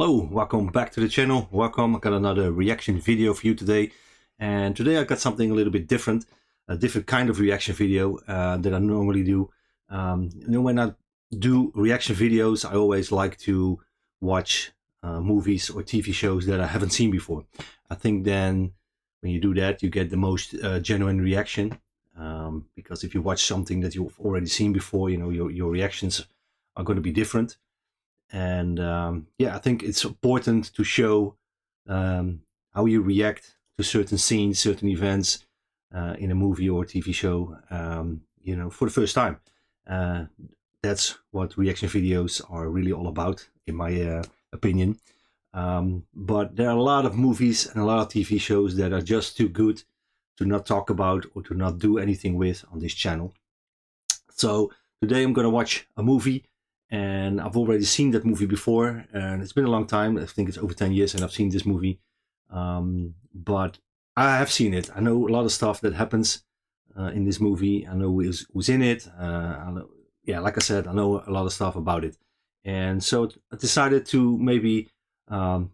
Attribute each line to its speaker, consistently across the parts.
Speaker 1: Hello, welcome back to the channel. Welcome. I got another reaction video for you today. And today I got something a little bit different, a different kind of reaction video that I normally do. When I do reaction videos, I always like to watch movies or TV shows that I haven't seen before. I think then when you do that, you get the most genuine reaction. Because if you watch something that you've already seen before, your reactions are going to be different. And I think it's important to show how you react to certain scenes, certain events in a movie or TV show, for the first time. That's what reaction videos are really all about, in my opinion. But there are a lot of movies and a lot of TV shows that are just too good to not talk about or to not do anything with on this channel. So today I'm going to watch a movie. And I've already seen that movie before, and it's been a long time. I think it's over 10 years, and I've seen this movie. But I have seen it. I know a lot of stuff that happens in this movie. I know who's in it. Like I said, I know a lot of stuff about it. And so I decided to maybe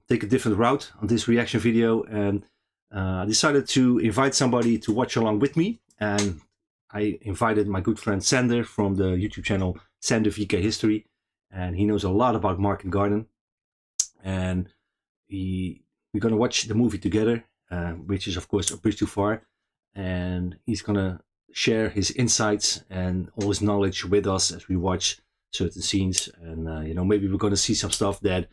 Speaker 1: take a different route on this reaction video, and I decided to invite somebody to watch along with me. And I invited my good friend Sander from the YouTube channel Sander VK History, and he knows a lot about Market Garden. And we're going to watch the movie together, which is of course A Bridge Too Far. And he's going to share his insights and all his knowledge with us as we watch certain scenes. And maybe we're going to see some stuff that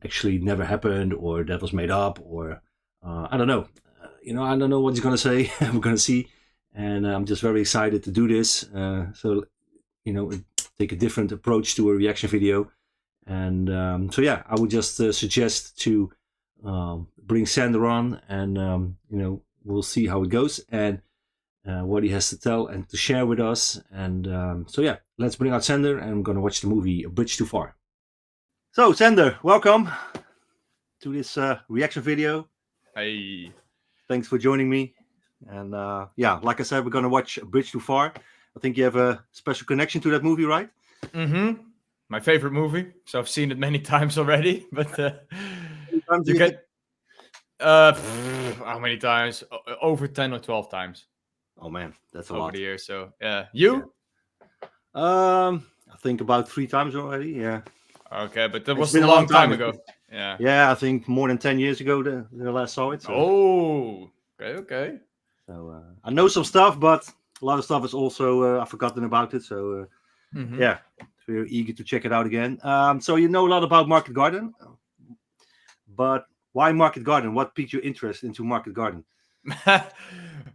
Speaker 1: actually never happened, or that was made up, or I don't know. I don't know what he's going to say. We're going to see. And I'm just very excited to do this. Take a different approach to a reaction video. And I would just suggest to bring Sander on, and we'll see how it goes and what he has to tell and to share with us. And let's bring out Sander, and I'm going to watch the movie A Bridge Too Far. So Sander, welcome to this reaction video.
Speaker 2: Hey.
Speaker 1: Thanks for joining me. And like I said, we're going to watch A Bridge Too Far. I think you have a special connection to that movie, right?
Speaker 2: Mm-hmm. My favorite movie. So I've seen it many times already. But
Speaker 1: you get
Speaker 2: how many times? Over 10 or 12 times.
Speaker 1: Oh man, that's a
Speaker 2: over
Speaker 1: lot.
Speaker 2: the years. So yeah, you?
Speaker 1: Yeah. I think about 3 times already. Yeah.
Speaker 2: Okay, but that was a long time ago. Yeah.
Speaker 1: Yeah, I think more than 10 years ago the last saw it. So.
Speaker 2: Oh, okay.
Speaker 1: So I know some stuff, but a lot of stuff is also I've forgotten about it. So very eager to check it out again. So you know a lot about Market Garden, but why Market Garden? What piqued your interest into Market Garden?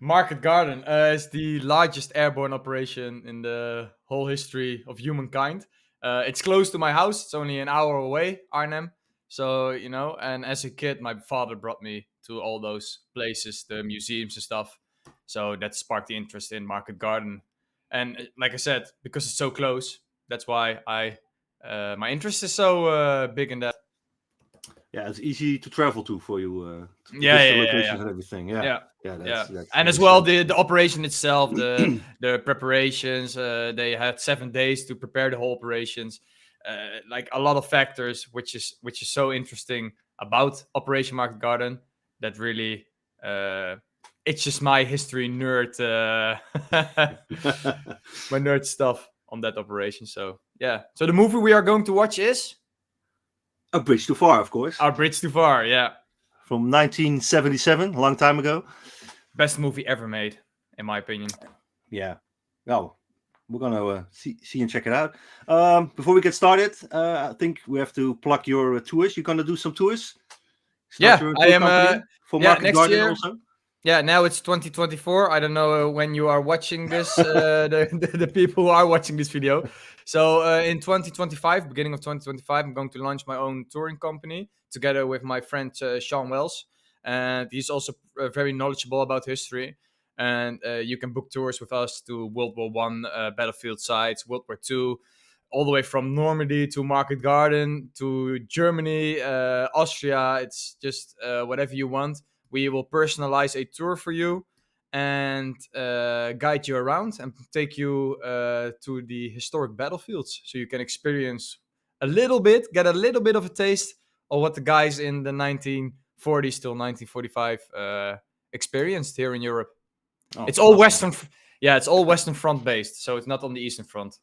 Speaker 2: Market Garden is the largest airborne operation in the whole history of humankind. It's close to my house. It's only an hour away, Arnhem. So, and as a kid, my father brought me to all those places, the museums and stuff. So that sparked the interest in Market Garden. And like I said, because it's so close, that's why my interest is so big in that.
Speaker 1: Yeah, it's easy to travel to for you.
Speaker 2: Locations
Speaker 1: and everything.
Speaker 2: That's and as well the operation itself, the preparations. They had 7 days to prepare the whole operations. Like a lot of factors, which is so interesting about Operation Market Garden. That really, it's just my history nerd, my nerd stuff on that operation. So yeah. So the movie we are going to watch is
Speaker 1: A Bridge Too Far, of course.
Speaker 2: A Bridge Too Far, yeah.
Speaker 1: From 1977, a long time ago.
Speaker 2: Best movie ever made, in my opinion.
Speaker 1: Yeah. Well, we're going to see and check it out. Before we get started, I think we have to plug your tours. You're going to do some tours?
Speaker 2: I am.
Speaker 1: For Market Garden year, also?
Speaker 2: Yeah, now it's 2024. I don't know when you are watching this, the people who are watching this video. So in 2025, beginning of 2025, I'm going to launch my own touring company together with my friend Sean Wells. And he's also very knowledgeable about history. And you can book tours with us to World War One battlefield sites, World War II, all the way from Normandy to Market Garden to Germany, Austria. It's just whatever you want. We will personalize a tour for you and guide you around and take you to the historic battlefields, so you can experience get a little bit of a taste or what the guys in the 1940s till 1945 experienced here in Europe.
Speaker 1: Oh,
Speaker 2: It's all
Speaker 1: awesome.
Speaker 2: Western. Yeah, it's all Western Front based, so it's not on the Eastern Front.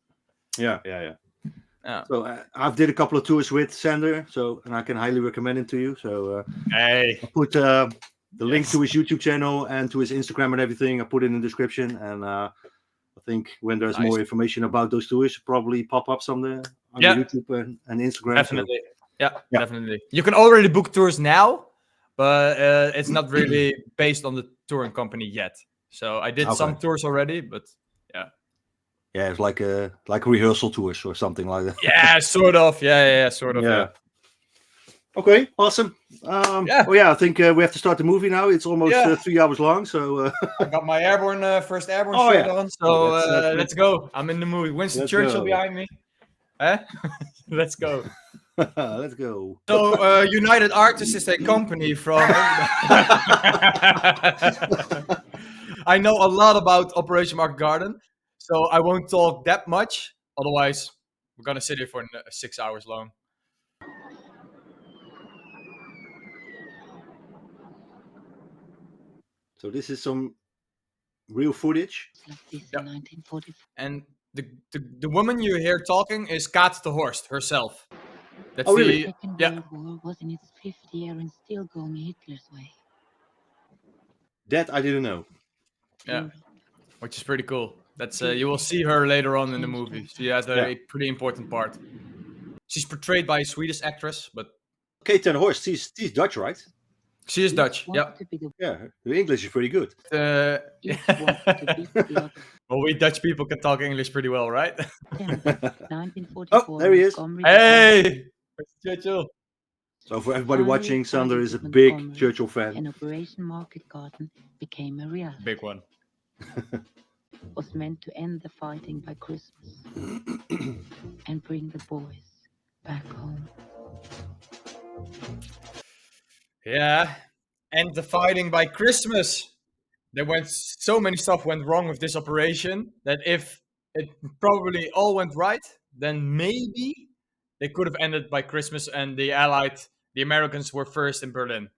Speaker 1: Yeah.
Speaker 2: Yeah.
Speaker 1: So I've did a couple of tours with Sander, and I can highly recommend him to you. So
Speaker 2: Hey.
Speaker 1: I'll put the link to his YouTube channel and to his Instagram and everything. I put it in the description, and I think when there's more information about those tours, probably pop up somewhere on YouTube and Instagram.
Speaker 2: Definitely.
Speaker 1: So.
Speaker 2: Yeah, definitely. You can already book tours now, but it's not really based on the touring company yet. So I did some tours already, but yeah.
Speaker 1: Yeah, it's like rehearsal tours or something like that.
Speaker 2: Yeah, sort of. Yeah, sort of. Yeah.
Speaker 1: Okay, awesome. Oh yeah, I think we have to start the movie now. It's almost 3 hours long, so
Speaker 2: I got my first airborne shirt on, so let's go. I'm in the mood. Winston Churchill behind me. Let's go.
Speaker 1: Let's go.
Speaker 2: So, United Artists is a company from. I know a lot about Operation Market Garden, so I won't talk that much. Otherwise, we're gonna sit here for 6 hours long.
Speaker 1: So this is some real footage.
Speaker 2: Yep. And the woman you hear talking is Kaat de Horst herself. That's
Speaker 1: really?
Speaker 3: The Second World War was in its 5th year and still going Hitler's way.
Speaker 1: That I didn't know.
Speaker 2: Yeah, which is pretty cool. That's you will see her later on in the movie. She has a pretty important part. She's portrayed by a Swedish actress, but
Speaker 1: Kate ten Horst, she's Dutch, right?
Speaker 2: She is Dutch. Yeah.
Speaker 1: Yeah, her English is pretty good.
Speaker 2: Well, we Dutch people can talk English pretty well, right?
Speaker 3: 1944.
Speaker 1: Oh, there he is.
Speaker 2: Hey, Churchill.
Speaker 1: So for everybody watching, Sander is a big Churchill fan.
Speaker 3: And Operation Market Garden became a reality.
Speaker 2: Big one.
Speaker 3: Was meant to end the fighting by Christmas and bring the boys back home.
Speaker 2: Yeah, and the fighting by Christmas. So many stuff went wrong with this operation that if it probably all went right, then maybe they could have ended by Christmas and the Americans were first in Berlin.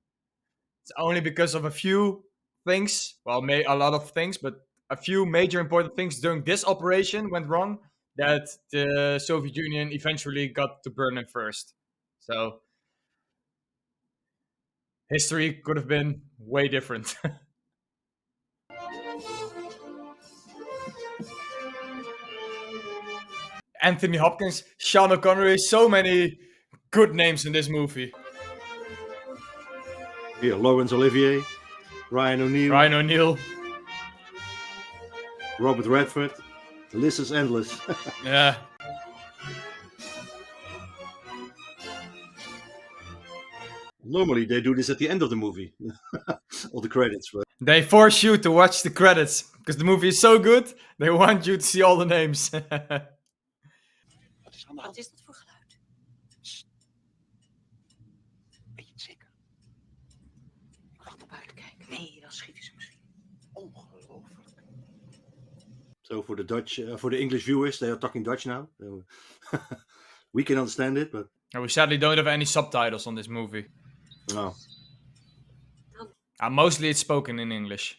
Speaker 2: It's only because of a few things, well, a lot of things, but a few major important things during this operation went wrong that the Soviet Union eventually got to Berlin first. So history could have been way different. Anthony Hopkins, Sean Connery, so many good names in this movie.
Speaker 1: Here, Laurence Olivier, Ryan
Speaker 2: O'Neal,
Speaker 1: Robert Redford. The list is endless.
Speaker 2: Yeah.
Speaker 1: Normally they do this at the end of the movie. All the credits, but
Speaker 2: They force you to watch the credits because the movie is so good. They want you to see all the names.
Speaker 4: Wat is dat voor geluid? Weet je het zeker? Ik wacht naar buiten kijken. Nee, dan schieten ze misschien. Ongelooflijk.
Speaker 1: So for the Dutch, for the English viewers, they are talking Dutch now. We can understand it, but
Speaker 2: We sadly don't have any subtitles on this movie.
Speaker 1: no.
Speaker 2: Mostly it's spoken in English.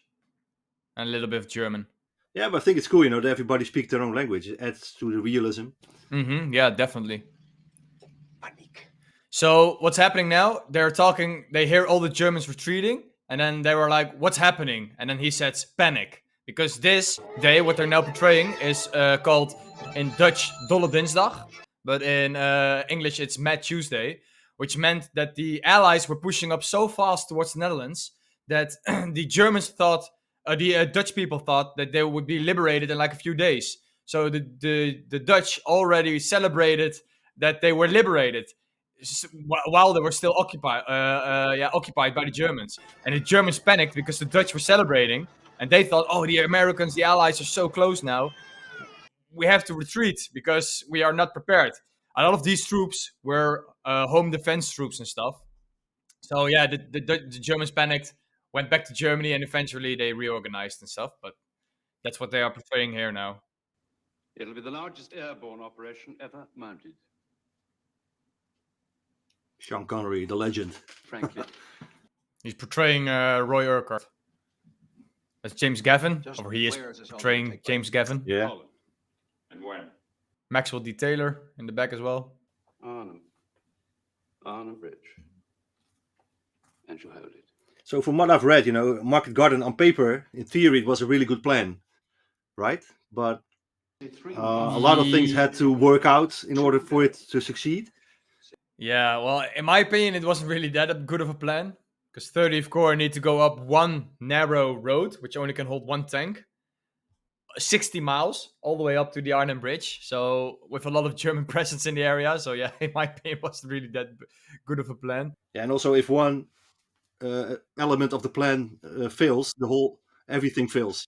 Speaker 2: And a little bit of German.
Speaker 1: Yeah, but I think it's cool, that everybody speaks their own language. It adds to the realism.
Speaker 2: Yeah, definitely.
Speaker 4: Paniek.
Speaker 2: So what's happening now? They hear all the Germans retreating, and then they were like, what's happening? And then he says, panic. Because this day, what they're now portraying is called in Dutch Dolle Dinsdag, but in English it's Mad Tuesday, which meant that the Allies were pushing up so fast towards the Netherlands that the Germans thought, the Dutch people thought that they would be liberated in like a few days. So the Dutch already celebrated that they were liberated while they were still occupied by the Germans. And the Germans panicked because the Dutch were celebrating, and they thought, oh, the Americans, the Allies are so close now. We have to retreat because we are not prepared. A lot of these troops were home defense troops and stuff. So yeah, the Germans panicked, went back to Germany, and eventually they reorganized and stuff. But that's what they are portraying here now.
Speaker 5: It'll be the largest airborne operation ever mounted.
Speaker 1: Sean Connery, the legend.
Speaker 4: Frankly,
Speaker 2: He's portraying Roy Urquhart. That's James Gavin,
Speaker 4: just
Speaker 2: or he is
Speaker 4: where is this all gonna
Speaker 2: portraying
Speaker 4: take place?
Speaker 2: James Gavin.
Speaker 1: Yeah.
Speaker 5: Holland. And when?
Speaker 2: Maxwell D. Taylor in the back as well.
Speaker 4: On a bridge. And you hold it.
Speaker 1: So from what I've read, Market Garden on paper, in theory, it was a really good plan, right? But a lot of things had to work out in order for it to succeed.
Speaker 2: Yeah, well, in my opinion, it wasn't really that good of a plan. Because 30th Corps need to go up one narrow road, which only can hold one tank. 60 miles, all the way up to the Arnhem Bridge. So, with a lot of German presence in the area. So, yeah, in my opinion, it wasn't really that good of a plan.
Speaker 1: Yeah, and also if one element of the plan fails, everything fails.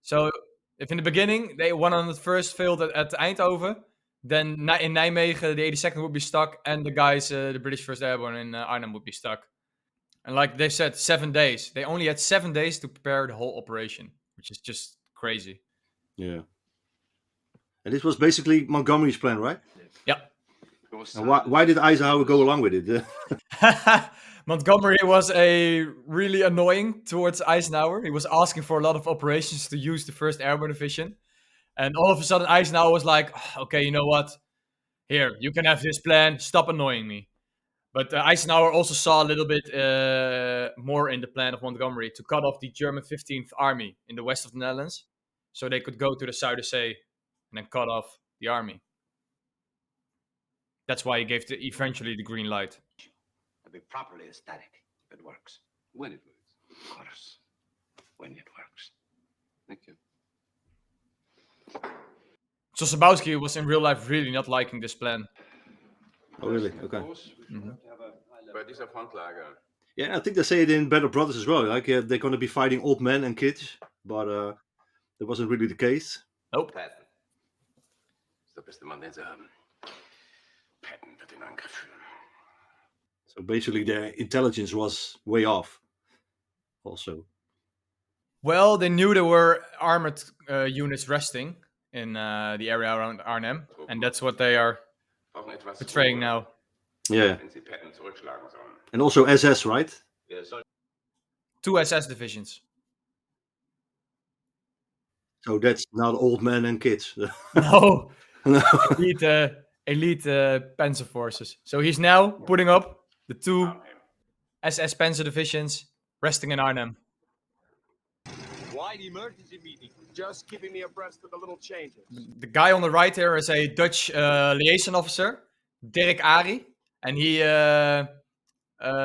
Speaker 2: So, if in the beginning, they 101st failed at Eindhoven, then in Nijmegen, the 82nd would be stuck. And the guys, the British 1st Airborne in Arnhem would be stuck. And like they said, 7 days. They only had 7 days to prepare the whole operation, which is just crazy.
Speaker 1: Yeah. And this was basically Montgomery's plan, right?
Speaker 2: Yeah.
Speaker 1: And why did Eisenhower go along with it?
Speaker 2: Montgomery was really annoying towards Eisenhower. He was asking for a lot of operations to use the 1st Airborne Division. And all of a sudden, Eisenhower was like, okay, you know what? Here, you can have this plan. Stop annoying me. But Eisenhower also saw a little bit more in the plan of Montgomery to cut off the German 15th Army in the west of the Netherlands, so they could go to the Zuiderzee and then cut off the army. That's why he gave eventually the green light.
Speaker 4: It'll be properly ecstatic if it works. When it works. Of course. When it works. Thank you.
Speaker 2: So Sabowski was in real life really not liking this plan.
Speaker 1: Oh, really? Okay.
Speaker 5: Bei dieser Frontlage.
Speaker 1: Yeah, I think they say it in Band of Brothers as well. Like they're going to be fighting old men and kids, but that wasn't really the case.
Speaker 2: Nope.
Speaker 4: Patton. Ist der beste Mann, den sie haben. Patton wird den Angriff führen.
Speaker 1: So basically, their intelligence was way off. Also.
Speaker 2: Well, they knew there were armored units resting in the area around Arnhem, and that's what they are portraying now.
Speaker 1: Yeah.
Speaker 5: Wenn sie Patton zurückschlagen sollen.
Speaker 1: And also SS, right?
Speaker 2: 2 SS divisions.
Speaker 1: So that's not old men and kids.
Speaker 2: No.
Speaker 1: No.
Speaker 2: elite Panzer forces. So he's now putting up the 2 SS Panzer divisions resting in Arnhem.
Speaker 6: Why the emergency meeting? Just keeping me abreast of the little changes.
Speaker 2: The guy on the right here is a Dutch liaison officer, Dirk Ari, and he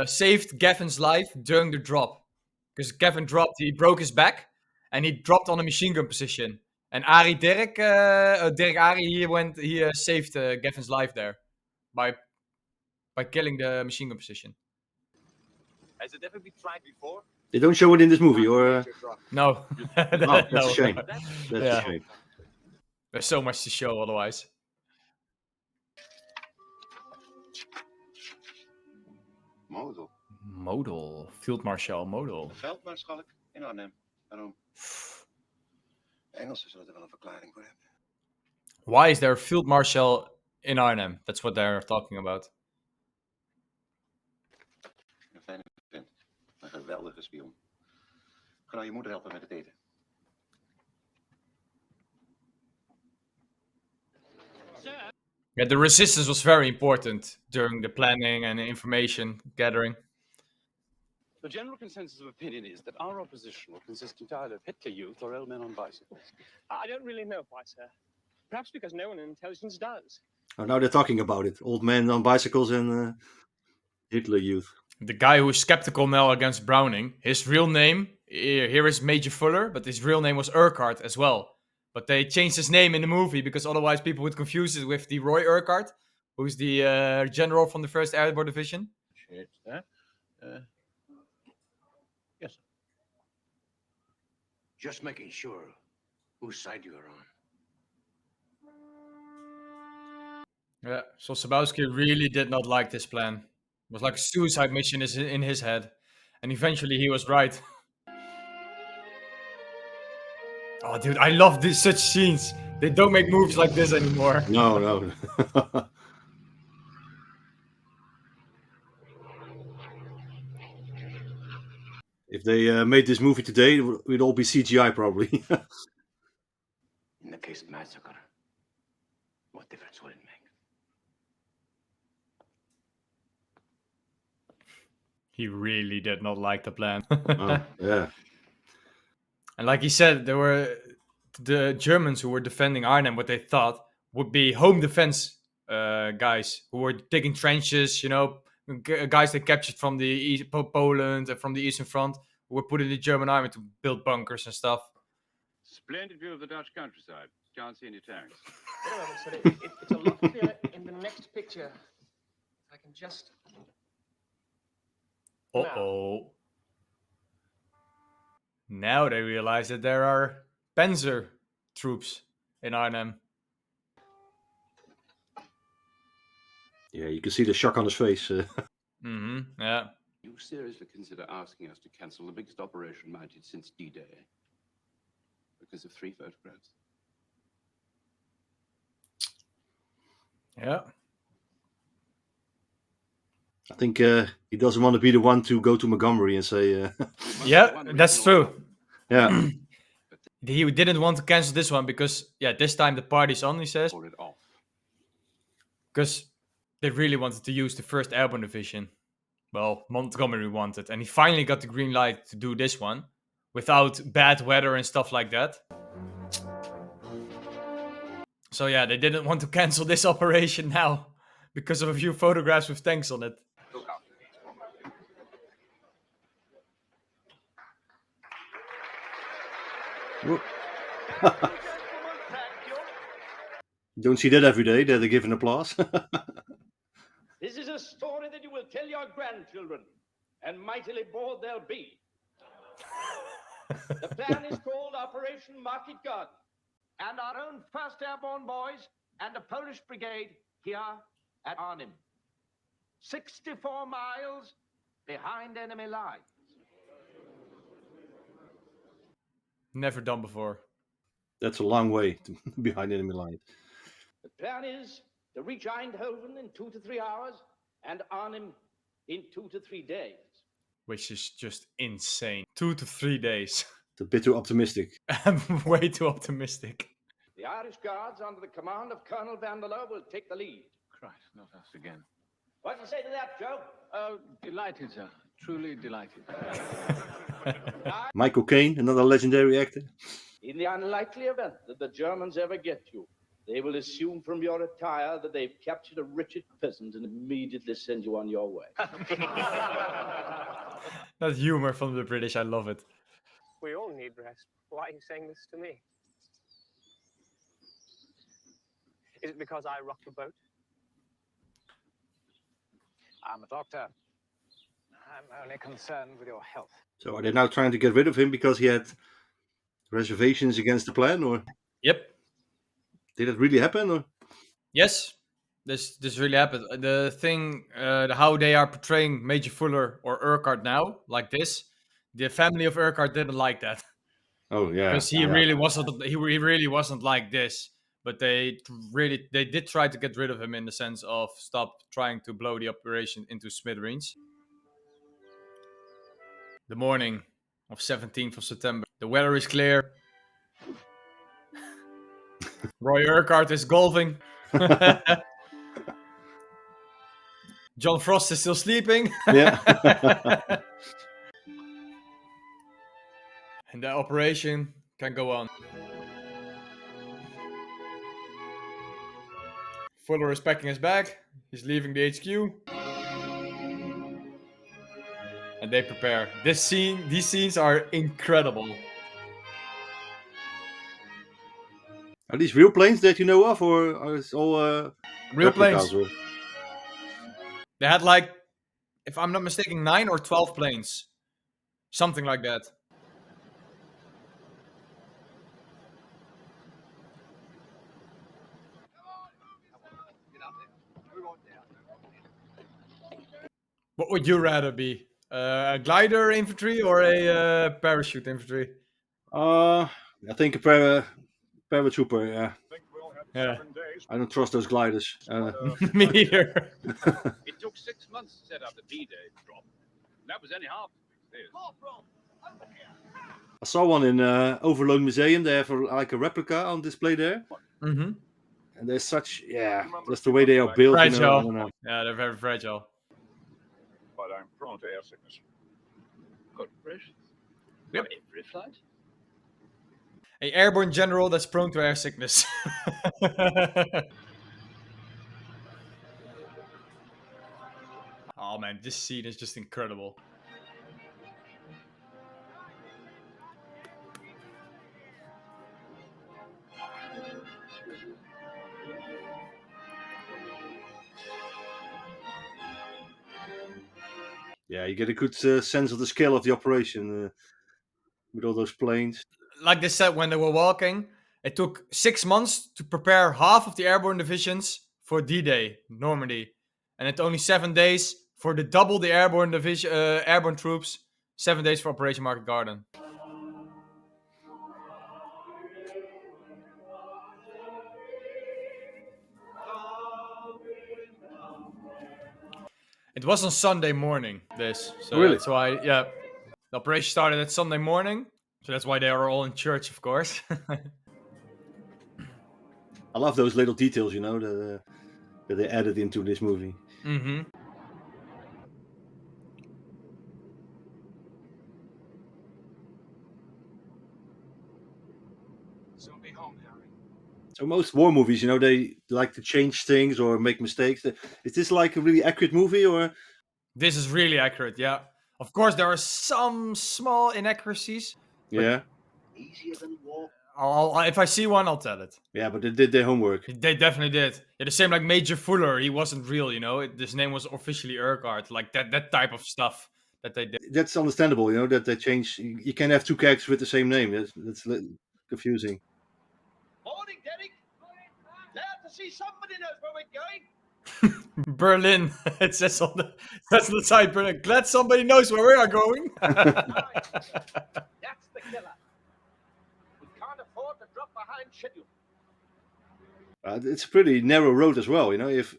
Speaker 2: saved Gavin's life during the drop. Because Gavin dropped, he broke his back, and he dropped on a machine gun position. And Dirk Ari, he saved Gavin's life there by killing the machine gun position.
Speaker 6: Has it ever been tried before?
Speaker 1: They don't show it in this movie, or?
Speaker 2: No.
Speaker 1: Oh, that's
Speaker 2: No.
Speaker 1: a shame. That's
Speaker 2: Yeah.
Speaker 1: a shame.
Speaker 2: There's so much to show otherwise. Model. Field Marshal Model.
Speaker 4: Veldmaarschalk in Arnhem. Waarom? De Engelsen zullen er wel een verklaring voor hebben.
Speaker 2: Why is there a Field Marshal in Arnhem? That's what they're talking about.
Speaker 4: Een fijne vent. Een geweldige spion. Ga nou je moeder helpen met het eten.
Speaker 2: Yeah, the resistance was very important during the planning and information gathering.
Speaker 7: The general consensus of opinion is that our opposition will consist entirely of Hitler Youth or old men on bicycles.
Speaker 8: I don't really know why, sir. Perhaps because no one in intelligence does.
Speaker 1: Oh, now they're talking about it. Old men on bicycles and Hitler Youth.
Speaker 2: The guy who is skeptical now against Browning, his real name, here is Major Fuller, but his real name was Urquhart as well. But they changed his name in the movie because otherwise people would confuse it with the Roy Urquhart, who's the general from the 1st Airborne Division.
Speaker 4: Yes. Just making sure whose side you are on.
Speaker 2: Yeah, so Sabowski really did not like this plan. It was like a suicide mission in his head. And eventually he was right. Oh, dude, I love such scenes. They don't make movies like this anymore.
Speaker 1: No. If they made this movie today, it would all be CGI probably.
Speaker 4: In the case of massacre, what difference would it make?
Speaker 2: He really did not like the plan.
Speaker 1: Oh, yeah.
Speaker 2: And like he said, there were the Germans who were defending Arnhem, what they thought would be home defense guys who were digging trenches, you know, guys they captured from the Poland and from the Eastern Front, who were put in the German army to build bunkers and stuff.
Speaker 5: Splendid view of the Dutch countryside. Can't see any tanks.
Speaker 8: Wait a moment, sir. It's a lot clearer in the next picture. I can just...
Speaker 2: Uh-oh. Now they realize that there are Panzer troops in Arnhem.
Speaker 1: Yeah, you can see the shock on his face.
Speaker 2: Yeah.
Speaker 5: You seriously consider asking us to cancel the biggest operation mounted since D-Day? Because of 3 photographs?
Speaker 2: Yeah.
Speaker 1: I think he doesn't want to be the one to go to Montgomery and say...
Speaker 2: Yeah, that's true.
Speaker 1: Yeah.
Speaker 2: He didn't want to cancel this one because, yeah, this time the party's on, he says.
Speaker 5: Call it off.
Speaker 2: Because they really wanted to use the 1st Airborne Division. Well, Montgomery wanted. And he finally got the green light to do this one. Without bad weather and stuff like that. So yeah, they didn't want to cancel this operation now. Because of a few photographs with tanks on it.
Speaker 1: Don't see that every day, that they give an applause.
Speaker 9: This is a story that you will tell your grandchildren, and mightily bored they'll be. The plan is called Operation Market Garden, and our own 1st Airborne boys and a Polish brigade here at Arnhem. 64 miles behind enemy lines.
Speaker 2: Never done before.
Speaker 1: That's a long way behind enemy lines.
Speaker 9: The plan is to reach Eindhoven in 2 to 3 hours and Arnhem in 2 to 3 days.
Speaker 2: Which is just insane. 2 to 3 days.
Speaker 1: It's a bit too optimistic.
Speaker 2: I'm way too optimistic.
Speaker 9: The Irish Guards, under the command of Colonel Vanderloo, will take the lead.
Speaker 5: Christ, not us again.
Speaker 9: What do you say to that, Joe?
Speaker 5: Oh, delighted, sir. Truly delighted.
Speaker 1: Michael Caine, another legendary actor.
Speaker 9: In the unlikely event that the Germans ever get you, they will assume from your attire that they've captured a wretched peasant and immediately send you on your way.
Speaker 2: That humor from the British, I love it.
Speaker 8: We all need rest. Why are you saying this to me? Is it because I rock the boat?
Speaker 10: I'm a doctor. I'm only concerned with your health.
Speaker 1: So are they now trying to get rid of him because he had reservations against the plan, or?
Speaker 2: Yep.
Speaker 1: Did it really happen, or?
Speaker 2: Yes. This really happened. The thing, how they are portraying Major Fuller or Urquhart now, like this, the family of Urquhart didn't like that.
Speaker 1: Oh yeah.
Speaker 2: Because he really wasn't. He really wasn't like this. But they did try to get rid of him in the sense of stop trying to blow the operation into smithereens. The morning of 17th of September. The weather is clear. Roy Urquhart is golfing. John Frost is still sleeping.
Speaker 1: Yeah.
Speaker 2: And the operation can go on. Fuller is packing his bag. He's leaving the HQ. And they prepare. These scenes are incredible.
Speaker 1: Are these real planes that you know of, or are it all
Speaker 2: real planes?
Speaker 1: Or...
Speaker 2: They had like, if I'm not mistaken, 9 or 12 planes. Something like that. What would you rather be? A glider infantry or a parachute infantry?
Speaker 1: I think a paratrooper, yeah.
Speaker 2: Yeah.
Speaker 1: I don't trust those gliders.
Speaker 2: Me either.
Speaker 5: It took 6 months to set up the D-Day drop. That was only half.
Speaker 1: I saw one in Overloon Museum. They have like a replica on display there.
Speaker 2: Mm-hmm.
Speaker 1: And they're such, just the way they are built, you know, I don't know.
Speaker 2: Yeah, they're very fragile.
Speaker 6: But I'm prone to air sickness.
Speaker 7: Good gracious. We have every flight?
Speaker 2: A airborne general that's prone to air sickness. Oh man, this scene is just incredible.
Speaker 1: Yeah, you get a good sense of the scale of the operation with all those planes.
Speaker 2: Like they said when they were walking, it took 6 months to prepare half of the airborne divisions for D-Day, Normandy, and it only 7 days for the double the airborne division, airborne troops. 7 days for Operation Market Garden. It was on Sunday morning. So
Speaker 1: Really?
Speaker 2: that's why, yeah, the operation started at Sunday morning. So that's why they are all in church, of course.
Speaker 1: I love those little details, you know, that they added into this movie.
Speaker 2: Mm-hmm.
Speaker 6: Soon be home, Harry.
Speaker 1: So most war movies, you know, they like to change things or make mistakes. Is this like a really accurate movie, or?
Speaker 2: This is really accurate, yeah. Of course, there are some small inaccuracies.
Speaker 1: Yeah.
Speaker 6: Easier than walk.
Speaker 2: If I see one, I'll tell it.
Speaker 1: Yeah, but they did their homework.
Speaker 2: They definitely did. Yeah, the same like Major Fuller. He wasn't real, you know. His name was officially Urquhart. Like that type of stuff that they did.
Speaker 1: That's understandable, you know, that they change. You can have two characters with the same name. That's confusing.
Speaker 9: Morning, Derek. Glad to see somebody knows where we're going.
Speaker 2: Berlin. It says on the side, Berlin. Glad somebody knows where we are going.
Speaker 9: That's the killer. We can't afford to drop behind schedule.
Speaker 1: It's a pretty narrow road as well, you know. If a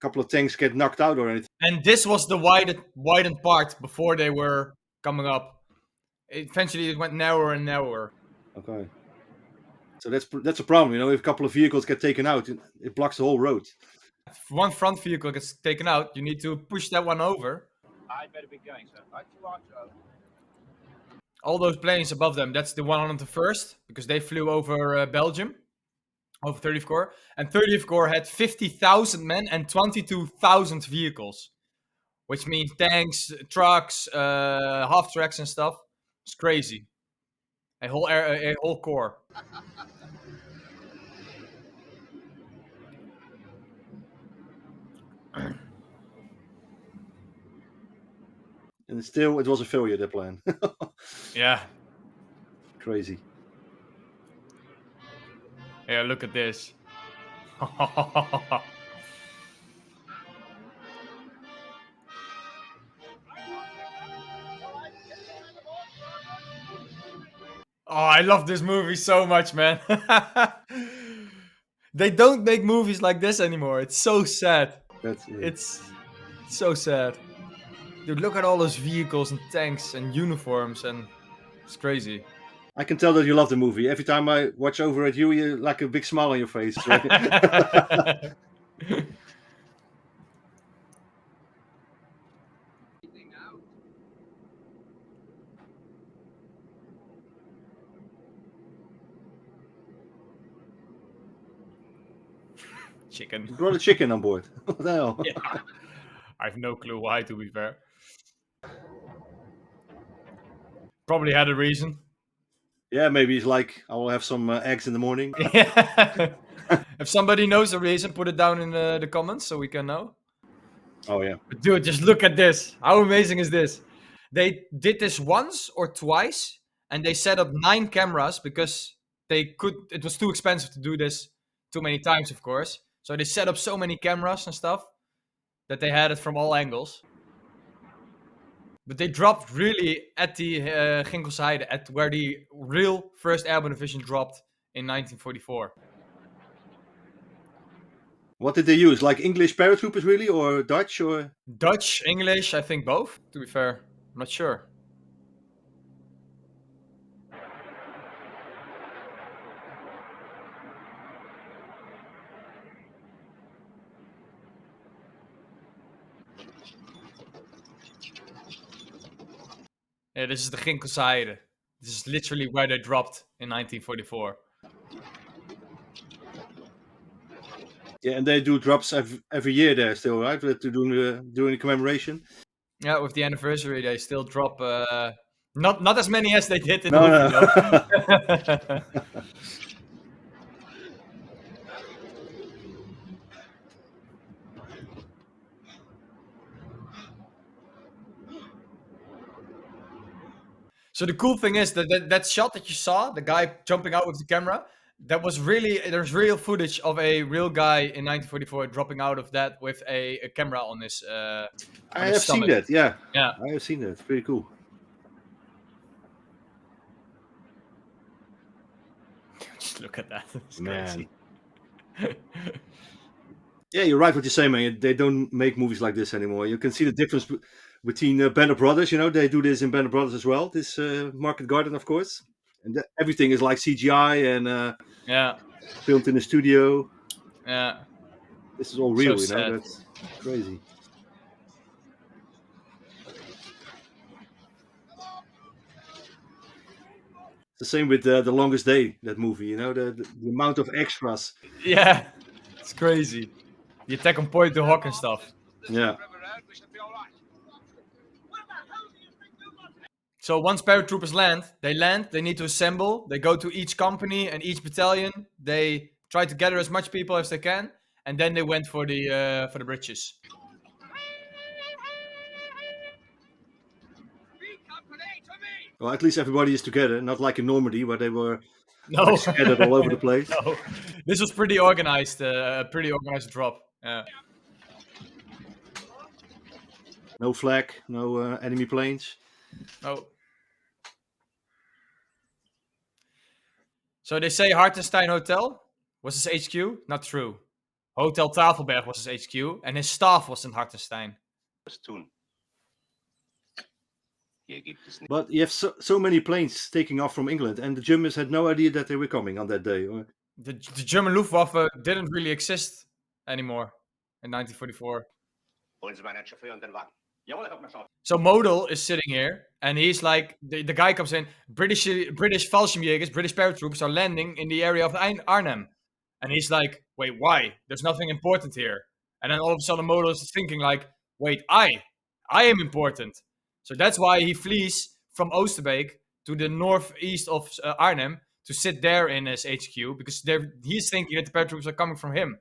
Speaker 1: couple of tanks get knocked out or anything.
Speaker 2: And this was the widened part before they were coming up. Eventually, it went narrower and narrower.
Speaker 1: Okay. So that's a problem, you know. If a couple of vehicles get taken out, it blocks the whole road.
Speaker 2: If one front vehicle gets taken out, you need to push that one over.
Speaker 6: I'd better be going, sir. Right you are, Joe.
Speaker 2: All those planes above them, that's the 101st, because they flew over Belgium, over 30th Corps. And 30th Corps had 50,000 men and 22,000 vehicles, which means tanks, trucks, half tracks and stuff. It's crazy. A whole corps.
Speaker 1: And still, it was a failure, their plan.
Speaker 2: Yeah.
Speaker 1: Crazy.
Speaker 2: Yeah, look at this. Oh, I love this movie so much, man. They don't make movies like this anymore. It's so sad. It's so sad. Dude, look at all those vehicles and tanks and uniforms, and it's crazy.
Speaker 1: I can tell that you love the movie. Every time I watch over at you, you like a big smile on your face.
Speaker 2: Chicken.
Speaker 1: You brought a chicken on board. What the hell?
Speaker 2: Yeah. I have no clue why, to be fair. Probably had a reason.
Speaker 1: Yeah, maybe it's like, I will have some eggs in the morning.
Speaker 2: Yeah. If somebody knows the reason, put it down in the comments so we can know.
Speaker 1: Oh, yeah.
Speaker 2: But dude, just look at this. How amazing is this? They did this once or twice, and they set up 9 cameras because it was too expensive to do this too many times, of course. So they set up so many cameras and stuff that they had it from all angles. But they dropped really at the Ginkelsheide, at where the real 1st Airborne Division dropped in 1944.
Speaker 1: What did they use? Like English paratroopers, really? Or Dutch? Or
Speaker 2: Dutch, English, I think both, to be fair. I'm not sure. Yeah, this is the Ginkelzijde. This is literally where they dropped in 1944.
Speaker 1: Yeah, and they do drops every year there still, right? To doing the commemoration.
Speaker 2: Yeah, with the anniversary, they still drop not as many as they did in
Speaker 1: No,
Speaker 2: the movie,
Speaker 1: no.
Speaker 2: though. So the cool thing is that shot that you saw, the guy jumping out with the camera, that was really, there's real footage of a real guy in 1944 dropping out of that with a camera on his
Speaker 1: I
Speaker 2: on his
Speaker 1: have seen
Speaker 2: stomach.
Speaker 1: that. Yeah,
Speaker 2: Yeah.
Speaker 1: I have seen that. It's pretty cool.
Speaker 2: Just look at that. It's
Speaker 1: Man.
Speaker 2: crazy.
Speaker 1: Yeah, you're right what you say, man. They don't make movies like this anymore. You can see the difference between Band of Brothers. You know, they do this in Band of Brothers as well. This Market Garden, of course, and everything is like CGI and
Speaker 2: Yeah.
Speaker 1: filmed in the studio.
Speaker 2: Yeah.
Speaker 1: This is all
Speaker 2: So
Speaker 1: real, you know.
Speaker 2: sad.
Speaker 1: That's crazy. It's the same with The Longest Day, that movie. You know, the amount of extras.
Speaker 2: Yeah, it's crazy. The attack on Point to Hawk and stuff.
Speaker 1: Yeah.
Speaker 2: So once paratroopers land, they need to assemble, they go to each company and each battalion, they try to gather as much people as they can, and then they went for the bridges.
Speaker 1: Well, at least everybody is together, not like in Normandy where they were
Speaker 2: No.
Speaker 1: like scattered all over the place.
Speaker 2: No. This was pretty organized drop. Yeah.
Speaker 1: No flag, no enemy planes.
Speaker 2: Oh. So they say Hartenstein Hotel was his HQ. Not true. Hotel Tafelberg was his HQ, and his staff was in Hartenstein.
Speaker 1: But you have so many planes taking off from England, and the Germans had no idea that they were coming on that day. Or...
Speaker 2: The German Luftwaffe didn't really exist anymore in 1944. So Model is sitting here, and he's like, the guy comes in, British Fallschirmjägers, British paratroops are landing in the area of Arnhem. And he's like, wait, why? There's nothing important here. And then all of a sudden Model is thinking like, wait, I am important. So that's why he flees from Oosterbeek to the northeast of Arnhem to sit there in his HQ, because he's thinking that the paratroops are coming from him,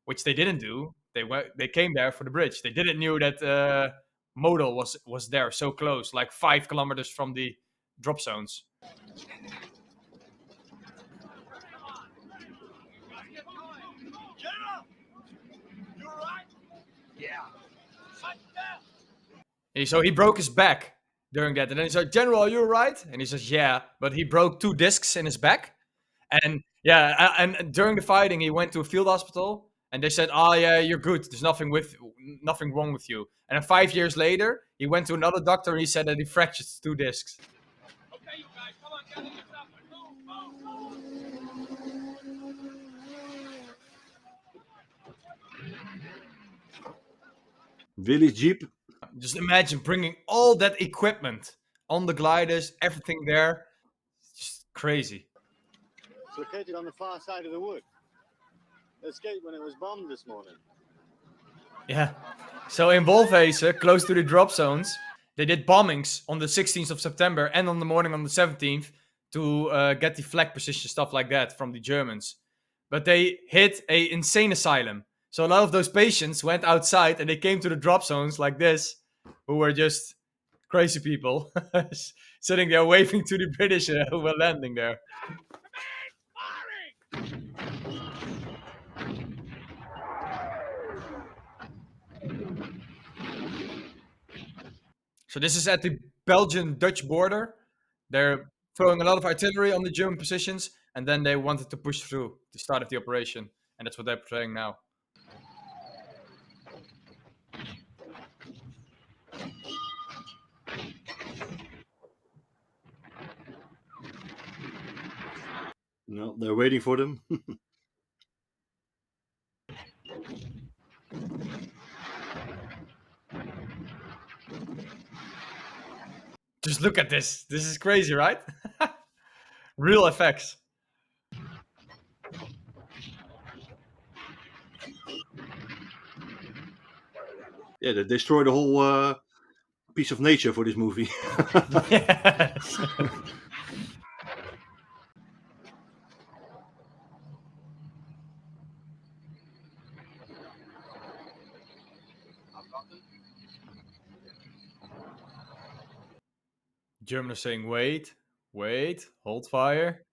Speaker 2: which they didn't do. They came there for the bridge. They didn't knew that Model was there so close, like 5 kilometers from the drop zones. So he broke his back during that. And then he said, General, are you alright? And he says, yeah. But he broke 2 discs in his back. And yeah, and during the fighting, he went to a field hospital. And they said, oh yeah, you're good. There's nothing wrong with you. And then 5 years later, he went to another doctor and he said that he fractured 2 discs. Okay, you guys, come on, gather yourself.
Speaker 1: Willy's Jeep.
Speaker 2: Just imagine bringing all that equipment on the gliders, everything there. It's just crazy.
Speaker 11: It's located on the far side of the wood. It escaped when it was bombed this morning.
Speaker 2: Yeah. So in Wolfheze, close to the drop zones, they did bombings on the 16th of September and on the morning on the 17th to get the flag position, stuff like that from the Germans. But they hit an insane asylum. So a lot of those patients went outside and they came to the drop zones like this, who were just crazy people sitting there waving to the British who were landing there. So this is at the Belgian-Dutch border. They're throwing a lot of artillery on the German positions, and then they wanted to push through the start of the operation. And that's what they're portraying now.
Speaker 1: No, they're waiting for them.
Speaker 2: Just look at this. This is crazy, right? Real effects.
Speaker 1: Yeah, they destroyed the whole piece of nature for this movie.
Speaker 2: Yes. German are saying, wait, hold fire.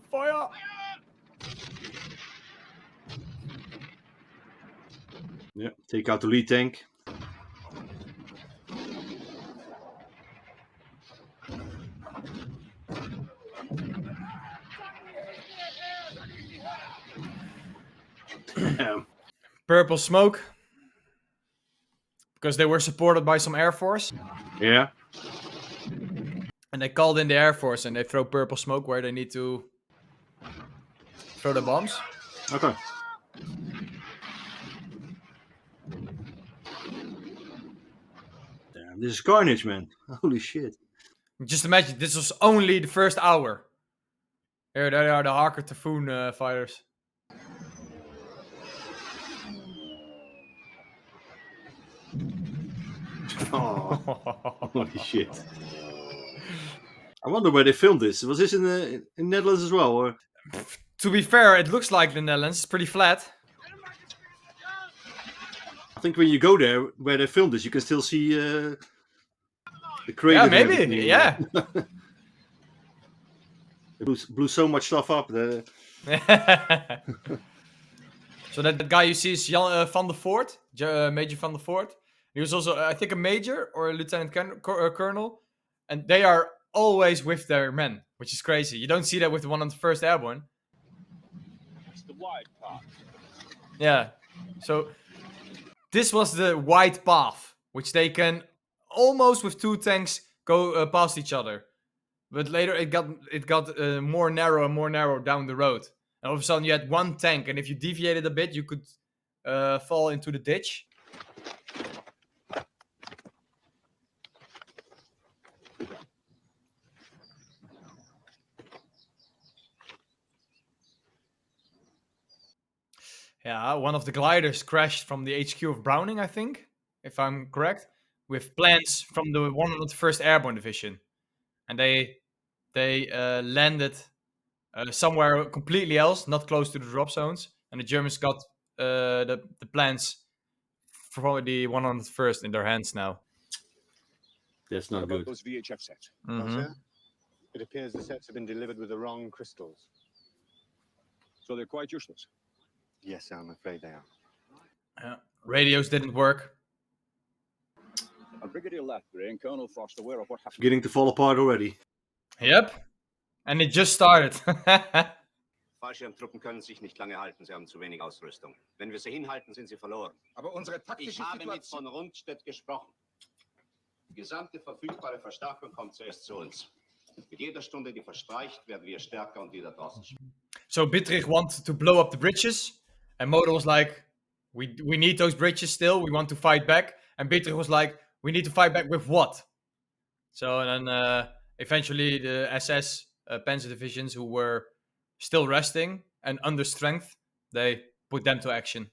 Speaker 2: Fire!
Speaker 1: Yeah, take out the lead tank.
Speaker 2: Purple smoke. Because they were supported by some Air Force.
Speaker 1: Yeah.
Speaker 2: And they called in the Air Force and they throw purple smoke where they need to throw the bombs.
Speaker 1: Okay. Damn, this is carnage, man. Holy shit.
Speaker 2: Just imagine, this was only the first hour. Here, they are the Harker Typhoon fighters.
Speaker 1: Oh, holy shit. I wonder where they filmed this. Was this in the Netherlands as well? Or?
Speaker 2: To be fair, it looks like the Netherlands. It's pretty flat.
Speaker 1: I think when you go there, where they filmed this, you can still see the crater.
Speaker 2: Yeah, maybe. Yeah.
Speaker 1: They blew so much stuff up.
Speaker 2: So that guy you see is Jan van der Voort, Major van der Voort. He was also, I think, a major or a lieutenant colonel. And they are always with their men, which is crazy. You don't see that with the 101st Airborne.
Speaker 6: It's the wide path.
Speaker 2: Yeah. So this was the wide path, which they can almost with 2 tanks go past each other. But later it got more narrow and more narrow down the road. And all of a sudden you had 1 tank, and if you deviated a bit, you could fall into the ditch. Yeah, one of the gliders crashed from the HQ of Browning, I think, if I'm correct, with plans from the 101st Airborne Division. And they landed somewhere completely else, not close to the drop zones. And the Germans got the plans for the 101st in their hands now.
Speaker 1: That's not good.
Speaker 6: Those VHF sets.
Speaker 11: Sir, it appears the sets have been delivered with the wrong crystals.
Speaker 6: So they're quite useless.
Speaker 11: Yes, sir, I'm afraid they are.
Speaker 2: Yeah. Radios didn't work.
Speaker 6: Brigadier Lathbury and Colonel Frost aware of what happened.
Speaker 1: Beginning to fall apart already.
Speaker 2: Yep. And it just started.
Speaker 4: Fallschirmtruppen können sich nicht lange halten, sie haben zu wenig Ausrüstung. Wenn wir sie hinhalten, sind sie verloren.
Speaker 6: Aber unsere taktische
Speaker 4: Ich habe mit
Speaker 6: Situation...
Speaker 4: von Rundstedt gesprochen. Die gesamte verfügbare Verstärkung kommt zuerst zu uns. Mit jeder Stunde, die verstreicht, werden wir stärker und wieder draußen.
Speaker 2: So Bittrich wanted to blow up the bridges, and Motor was like, we need those bridges still, we want to fight back. And Bittrich was like, we need to fight back with what? So then eventually the SS Panzer divisions who were still resting and under strength, they put them to action.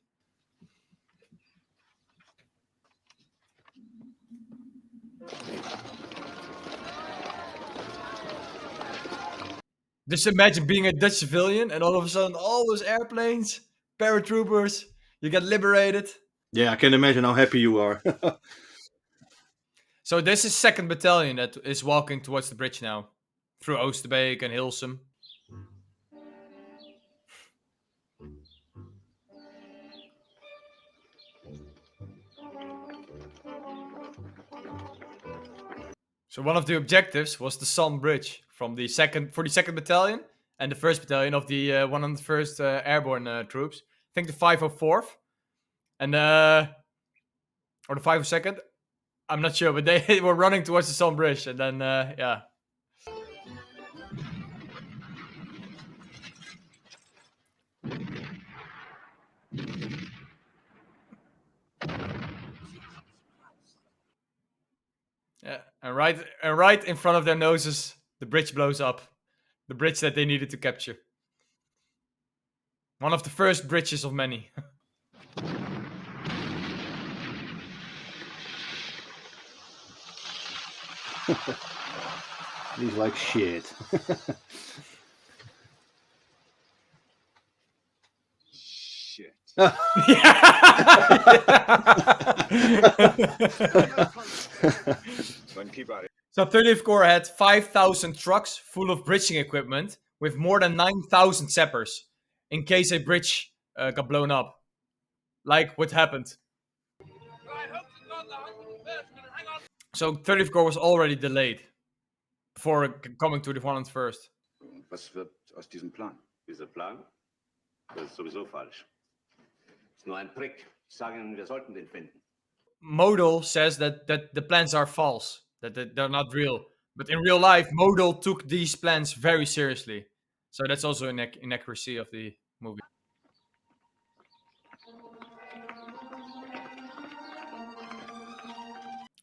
Speaker 2: Just imagine being a Dutch civilian and all of a sudden all those airplanes, paratroopers, you get liberated.
Speaker 1: Yeah, I can imagine how happy you are.
Speaker 2: So this is 2nd Battalion that is walking towards the bridge now. Through Oosterbeek and Hilsum. So one of the objectives was the Somme Bridge for the 2nd Battalion and the 1st Battalion of the 101st Airborne troops. I think the 504th and or the 502nd. I'm not sure, but they were running towards the Somme Bridge, and then yeah. right in front of their noses, the bridge blows up. The bridge that they needed to capture. One of the first bridges of many.
Speaker 1: He's like shit.
Speaker 6: Shit.
Speaker 2: So 30th Corps had 5,000 trucks full of bridging equipment with more than 9,000 sappers in case a bridge got blown up. Like what happened. So 30th Corps was already delayed before coming to the 101st.
Speaker 5: Was wird aus diesem Plan?
Speaker 4: Dieser Plan? Das ist sowieso falsch. Ist nur ein Trick. Ich sage Ihnen, wir sollten den finden.
Speaker 2: Modal says that the plans are false, that they're not real. But in real life, Modal took these plans very seriously. So that's also an inaccuracy of the movie.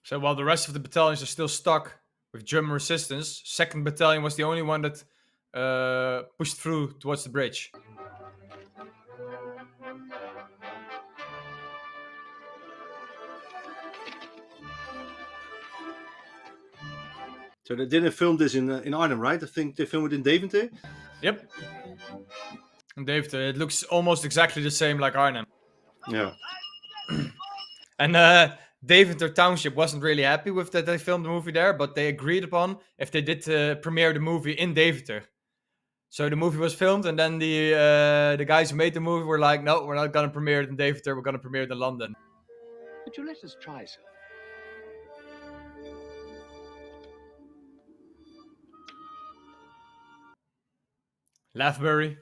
Speaker 2: So while the rest of the battalions are still stuck with German resistance, 2nd Battalion was the only one that pushed through towards the bridge.
Speaker 1: So they didn't film this in Arnhem, right? I think they filmed it in Deventer.
Speaker 2: Yep. In Deventer, it looks almost exactly the same like Arnhem.
Speaker 1: Yeah.
Speaker 2: And Deventer Township wasn't really happy with that they filmed the movie there, but they agreed upon if they did premiere the movie in Deventer. So the movie was filmed, and then the guys who made the movie were like, no, we're not going to premiere it in Deventer, we're going to premiere it in London.
Speaker 4: Would you let us try, sir?
Speaker 2: Lathbury,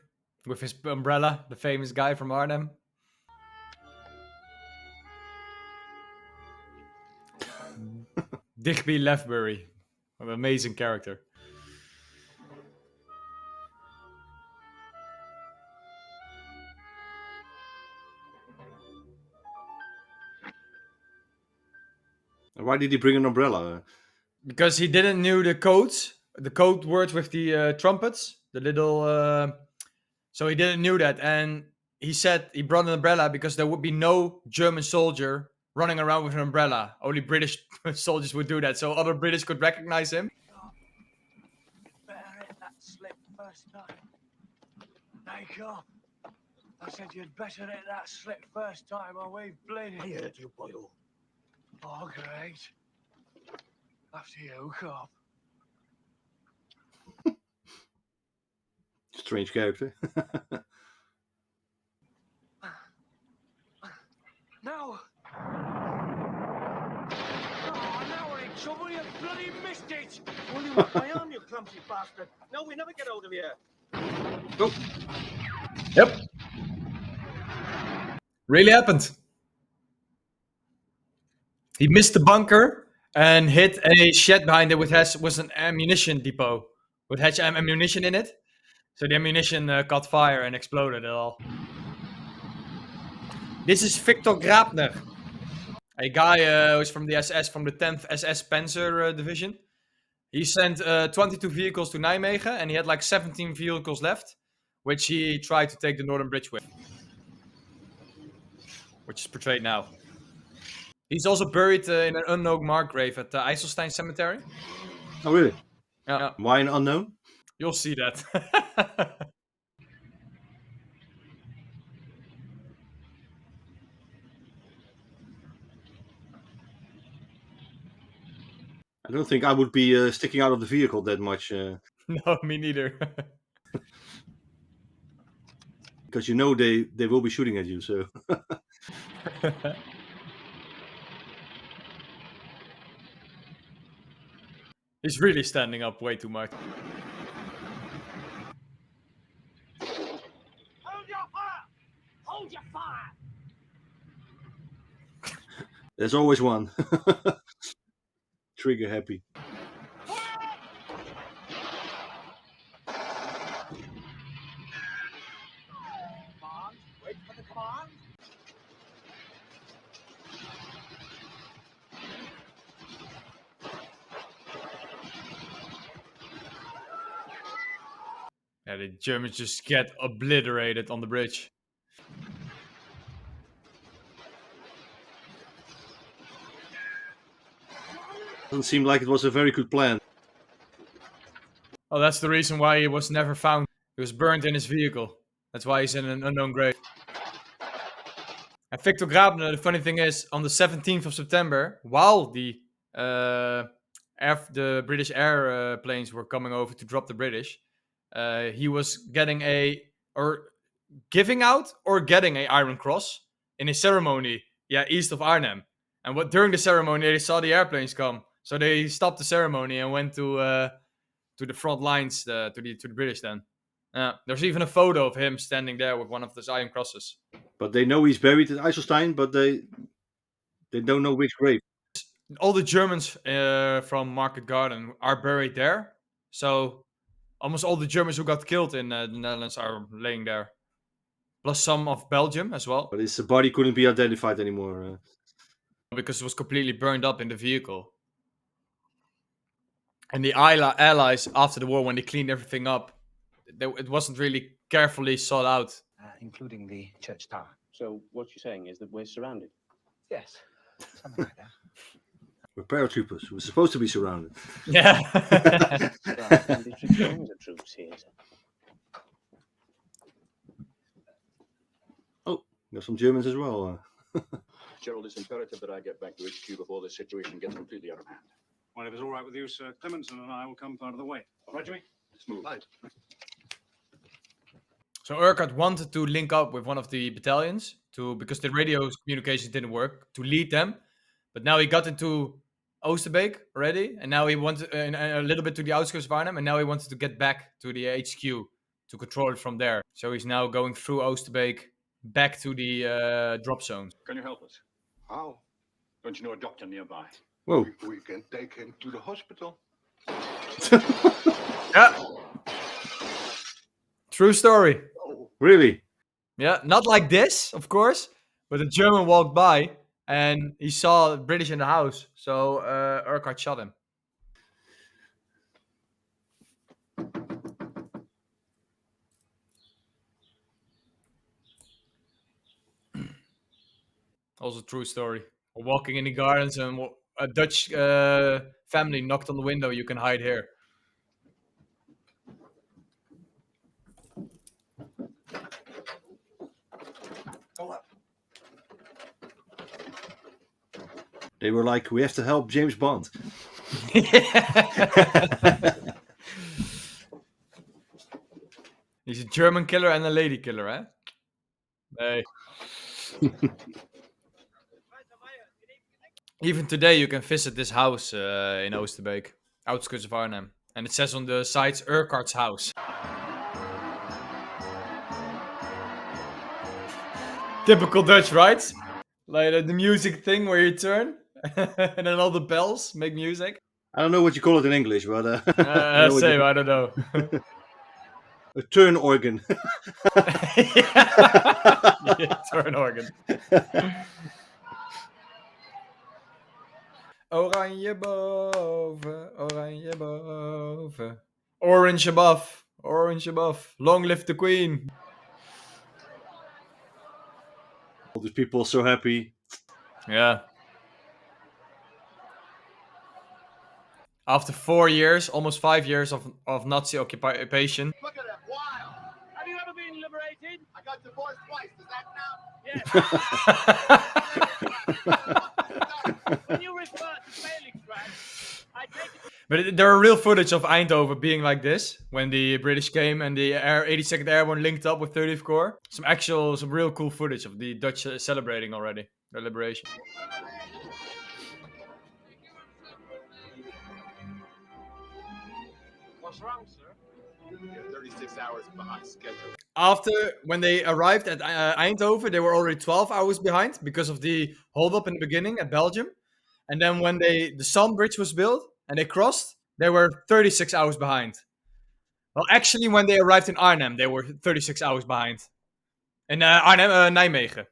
Speaker 2: with his umbrella, the famous guy from Arnhem. Digby Lathbury, an amazing character.
Speaker 1: Why did he bring an umbrella?
Speaker 2: Because he didn't know the codes, the code words with the trumpets, the little. So he didn't know that, and he said he brought an umbrella because there would be no German soldier running around with an umbrella. Only British soldiers would do that, so other British could recognize him.
Speaker 12: Better hit that slip first time. Nico, I said you'd better hit that slip first time, or we've bleeding. I heard you, boyo. Oh, great. After you, cop.
Speaker 1: Strange character.
Speaker 12: No! Oh, now we're in trouble. You bloody missed it! Well, you whack my arm, you clumsy bastard. No, we never get out of here.
Speaker 2: Oh. Yep. Really happened. He missed the bunker and hit a shed behind it, which was an ammunition depot with had ammunition in it. So the ammunition caught fire and exploded at all. This is Victor Grabner, a guy who's from the SS, from the 10th SS Panzer Division. He sent 22 vehicles to Nijmegen, and he had like 17 vehicles left, which he tried to take the Northern Bridge with, which is portrayed now. He's also buried in an unknown mark grave at the Eiselstein Cemetery.
Speaker 1: Oh, really?
Speaker 2: Yeah.
Speaker 1: Why an unknown?
Speaker 2: You'll see that.
Speaker 1: I don't think I would be sticking out of the vehicle that much.
Speaker 2: No, me neither.
Speaker 1: Because you know they will be shooting at you, so.
Speaker 2: He's really standing up way too much.
Speaker 12: Hold your fire! Hold your fire!
Speaker 1: There's always one. Trigger happy.
Speaker 12: Command. Wait for the command.
Speaker 2: Yeah, the Germans just get obliterated on the bridge.
Speaker 1: Doesn't seem like it was a very good plan.
Speaker 2: Oh, that's the reason why he was never found. He was burned in his vehicle. That's why he's in an unknown grave. And Victor Grabner, the funny thing is, on the 17th of September, while the British airplanes were coming over to drop the British, he was getting giving out or getting an Iron Cross in a ceremony, east of Arnhem. And during the ceremony, they saw the airplanes come, so they stopped the ceremony and went to the front lines, to the British. Then, there's even a photo of him standing there with one of those Iron Crosses.
Speaker 1: But they know he's buried in Eiselstein, but they don't know which grave.
Speaker 2: All the Germans from Market Garden are buried there, so almost all the Germans who got killed in the Netherlands are laying there. Plus some of Belgium as well.
Speaker 1: But his body couldn't be identified anymore.
Speaker 2: Because it was completely burned up in the vehicle. And the Allies, after the war, when they cleaned everything up, it wasn't really carefully sought out.
Speaker 10: Including the church tower.
Speaker 7: So what you're saying is that we're surrounded?
Speaker 10: Yes, something like that.
Speaker 1: We're paratroopers. We're supposed to be surrounded.
Speaker 2: Yeah.
Speaker 7: Right, and the the troops here.
Speaker 1: Oh, there's some Germans as well.
Speaker 4: Gerald, it's imperative that I get back to HQ before this situation gets completely out of hand.
Speaker 6: Well, if it's all right with you, Sir Clemenson and I will come part of the way. All right, Jimmy?
Speaker 4: Let's move.
Speaker 6: Right.
Speaker 2: So Urquhart wanted to link up with one of the battalions because the radio communications didn't work, to lead them. But now he got into Oosterbeek already, and now he wanted a little bit to the outskirts of Arnhem, and now he wanted to get back to the HQ to control it from there. So he's now going through Oosterbeek back to the drop zone.
Speaker 6: Can you help us?
Speaker 4: How?
Speaker 6: Don't you know a doctor nearby?
Speaker 1: Whoa.
Speaker 4: We can take him to the hospital.
Speaker 2: Yeah. True story.
Speaker 1: Really?
Speaker 2: Yeah, not like this, of course, but a German walked by and he saw British in the house, so Urquhart shot him. Also true story. We're walking in the gardens and a Dutch family knocked on the window. You can hide here.
Speaker 1: They were like, we have to help James Bond.
Speaker 2: He's a German killer and a lady killer, eh? Hey. Even today, you can visit this house in Oosterbeek, outskirts of Arnhem. And it says on the sides, Urquhart's house. Typical Dutch, right? Like the music thing where you turn, and then all the bells make music.
Speaker 1: I don't know what you call it in English, but...
Speaker 2: Same, I don't know.
Speaker 1: A turn organ.
Speaker 2: Yeah, turn organ. Oranje boven, oranje boven. Orange above, orange above. Long live the Queen.
Speaker 1: All these people are so happy.
Speaker 2: Yeah. After 4 years, almost 5 years of Nazi occupation.
Speaker 6: Look at that, wow! Have you ever been liberated? I got divorced twice, does that count? Yes. When you refer to Felixstraat, I take it...
Speaker 2: But there are real footage of Eindhoven being like this when the British came and the 82nd Airborne linked up with 30th Corps. Some real cool footage of the Dutch celebrating already their liberation.
Speaker 6: What's wrong, sir? You're 36 hours behind schedule.
Speaker 2: After, when they arrived at Eindhoven, they were already 12 hours behind because of the hold-up in the beginning at Belgium. And then when the Somme Bridge was built and they crossed, they were 36 hours behind. Well, actually, when they arrived in Arnhem, they were 36 hours behind. In Arnhem, Nijmegen.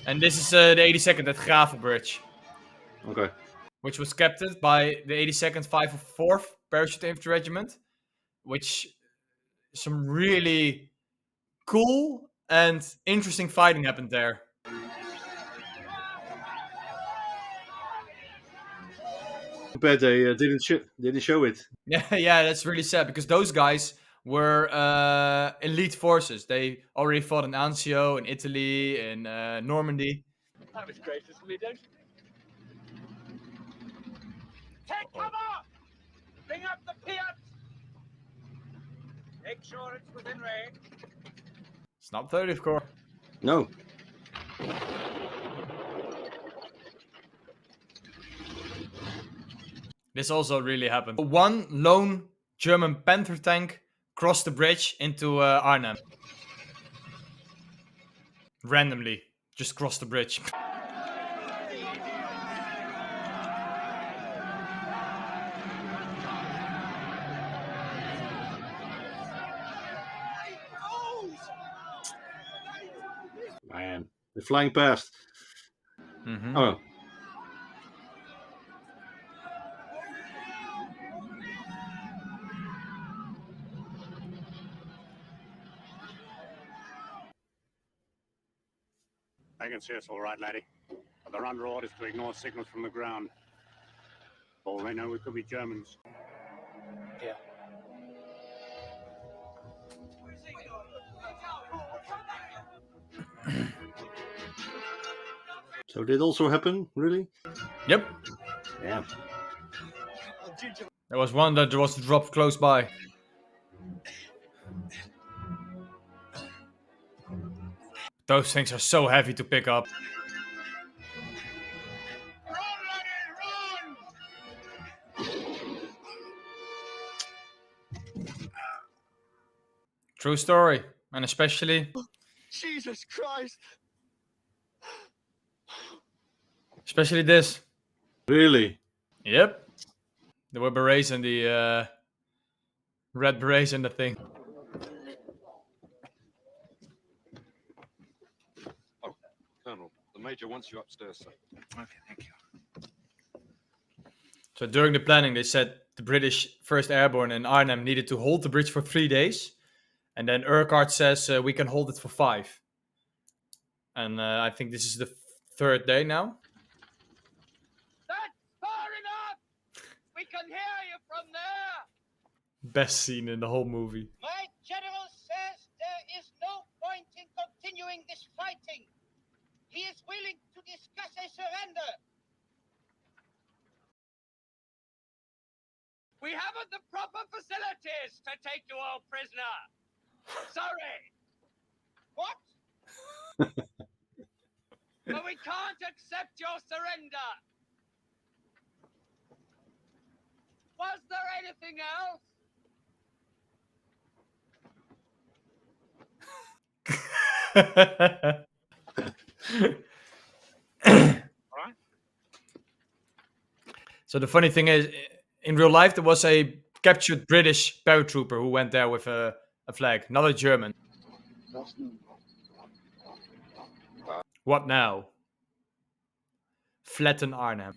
Speaker 2: And this is the 82nd at Graven Bridge.
Speaker 1: Okay.
Speaker 2: Which was captained by the 82nd 504th Parachute Infantry Regiment, which some really cool and interesting fighting happened there.
Speaker 1: But they didn't show it.
Speaker 2: Yeah, that's really sad because those guys were elite forces. They already fought in Anzio, in Italy, in Normandy.
Speaker 6: That was gracious of me, don't you? Take cover! Bring up the Fiat! Make sure it's within range.
Speaker 2: It's not 30th Corps.
Speaker 1: No.
Speaker 2: This also really happened. One lone German Panther tank crossed the bridge into Arnhem. Randomly, just crossed the bridge.
Speaker 1: Man, they're flying past.
Speaker 2: Mm-hmm.
Speaker 1: Oh.
Speaker 13: I can see us all right, laddie. But they're under orders to ignore signals from the ground. All they know, we could be Germans.
Speaker 12: Yeah.
Speaker 1: So did also happen, really?
Speaker 2: Yep.
Speaker 1: Yeah.
Speaker 2: There was one that was dropped close by. Those things are so heavy to pick up. True story, and especially
Speaker 6: Jesus Christ!
Speaker 2: especially this.
Speaker 1: Really?
Speaker 2: Yep. There were berets and the red berets in the thing.
Speaker 14: Oh, Colonel, the Major wants you upstairs, sir.
Speaker 12: Okay, thank you.
Speaker 2: So during the planning, they said the British 1st Airborne in Arnhem needed to hold the bridge for 3 days. And then Urquhart says we can hold it for 5. And I think this is the 3rd day now.
Speaker 6: That's far enough! We can hear you from there!
Speaker 2: Best scene in the whole movie.
Speaker 15: My general says there is no point in continuing this fighting. He is willing to discuss a surrender.
Speaker 6: We haven't the proper facilities to take you all prisoner. Sorry.
Speaker 15: What?
Speaker 6: But we can't accept your surrender. Was there anything else?
Speaker 2: So the funny thing is, in real life, there was a captured British paratrooper who went there with a flag, not a German. What now? Flatten Arnhem.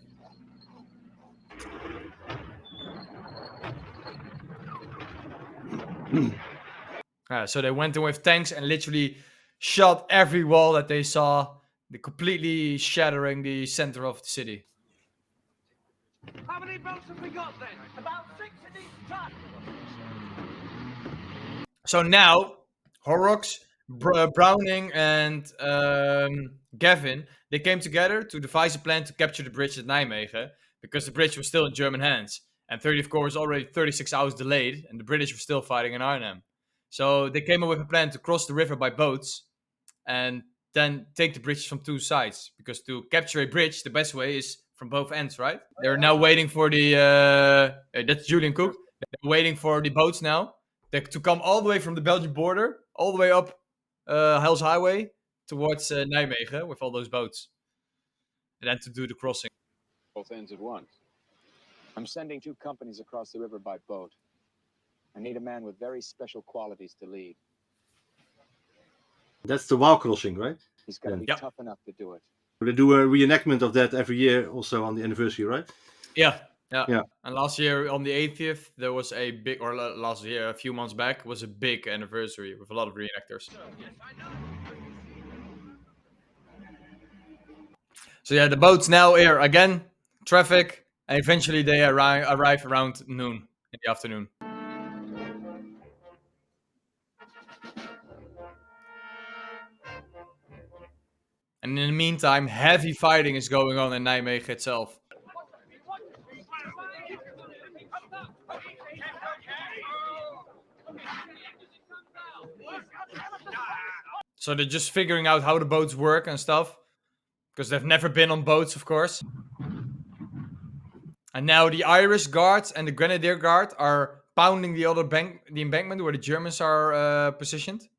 Speaker 2: So they went in with tanks and literally shot every wall that they saw, completely shattering the center of the city.
Speaker 6: How many boats have we got then? About 6 in each ton.
Speaker 2: So now, Horrocks, Browning, and Gavin, they came together to devise a plan to capture the bridge at Nijmegen, because the bridge was still in German hands. And 30th Corps was already 36 hours delayed, and the British were still fighting in Arnhem. So they came up with a plan to cross the river by boats, and then take the bridge from 2 sides. Because to capture a bridge, the best way is from both ends, right? They're now waiting for the... that's Julian Cook. They're waiting for the boats now to come all the way from the Belgian border, all the way up Hell's Highway towards Nijmegen with all those boats. And then to do the crossing.
Speaker 10: Both ends at once. I'm sending 2 companies across the river by boat. I need a man with very special qualities to lead.
Speaker 1: That's the wall crossing, right?
Speaker 10: He's got to be tough enough to do it.
Speaker 1: They do a reenactment of that every year, also on the anniversary, right?
Speaker 2: Yeah, Yeah.
Speaker 1: Yeah.
Speaker 2: And last year on the 80th, there was a big, or last year, a few months back, was a big anniversary with a lot of reenactors. So yeah, the boat's now here again, traffic, and eventually they arrive around noon in the afternoon. And in the meantime, heavy fighting is going on in Nijmegen itself. So they're just figuring out how the boats work and stuff, because they've never been on boats, of course. And now the Irish Guards and the Grenadier Guard are pounding the embankment where the Germans are positioned.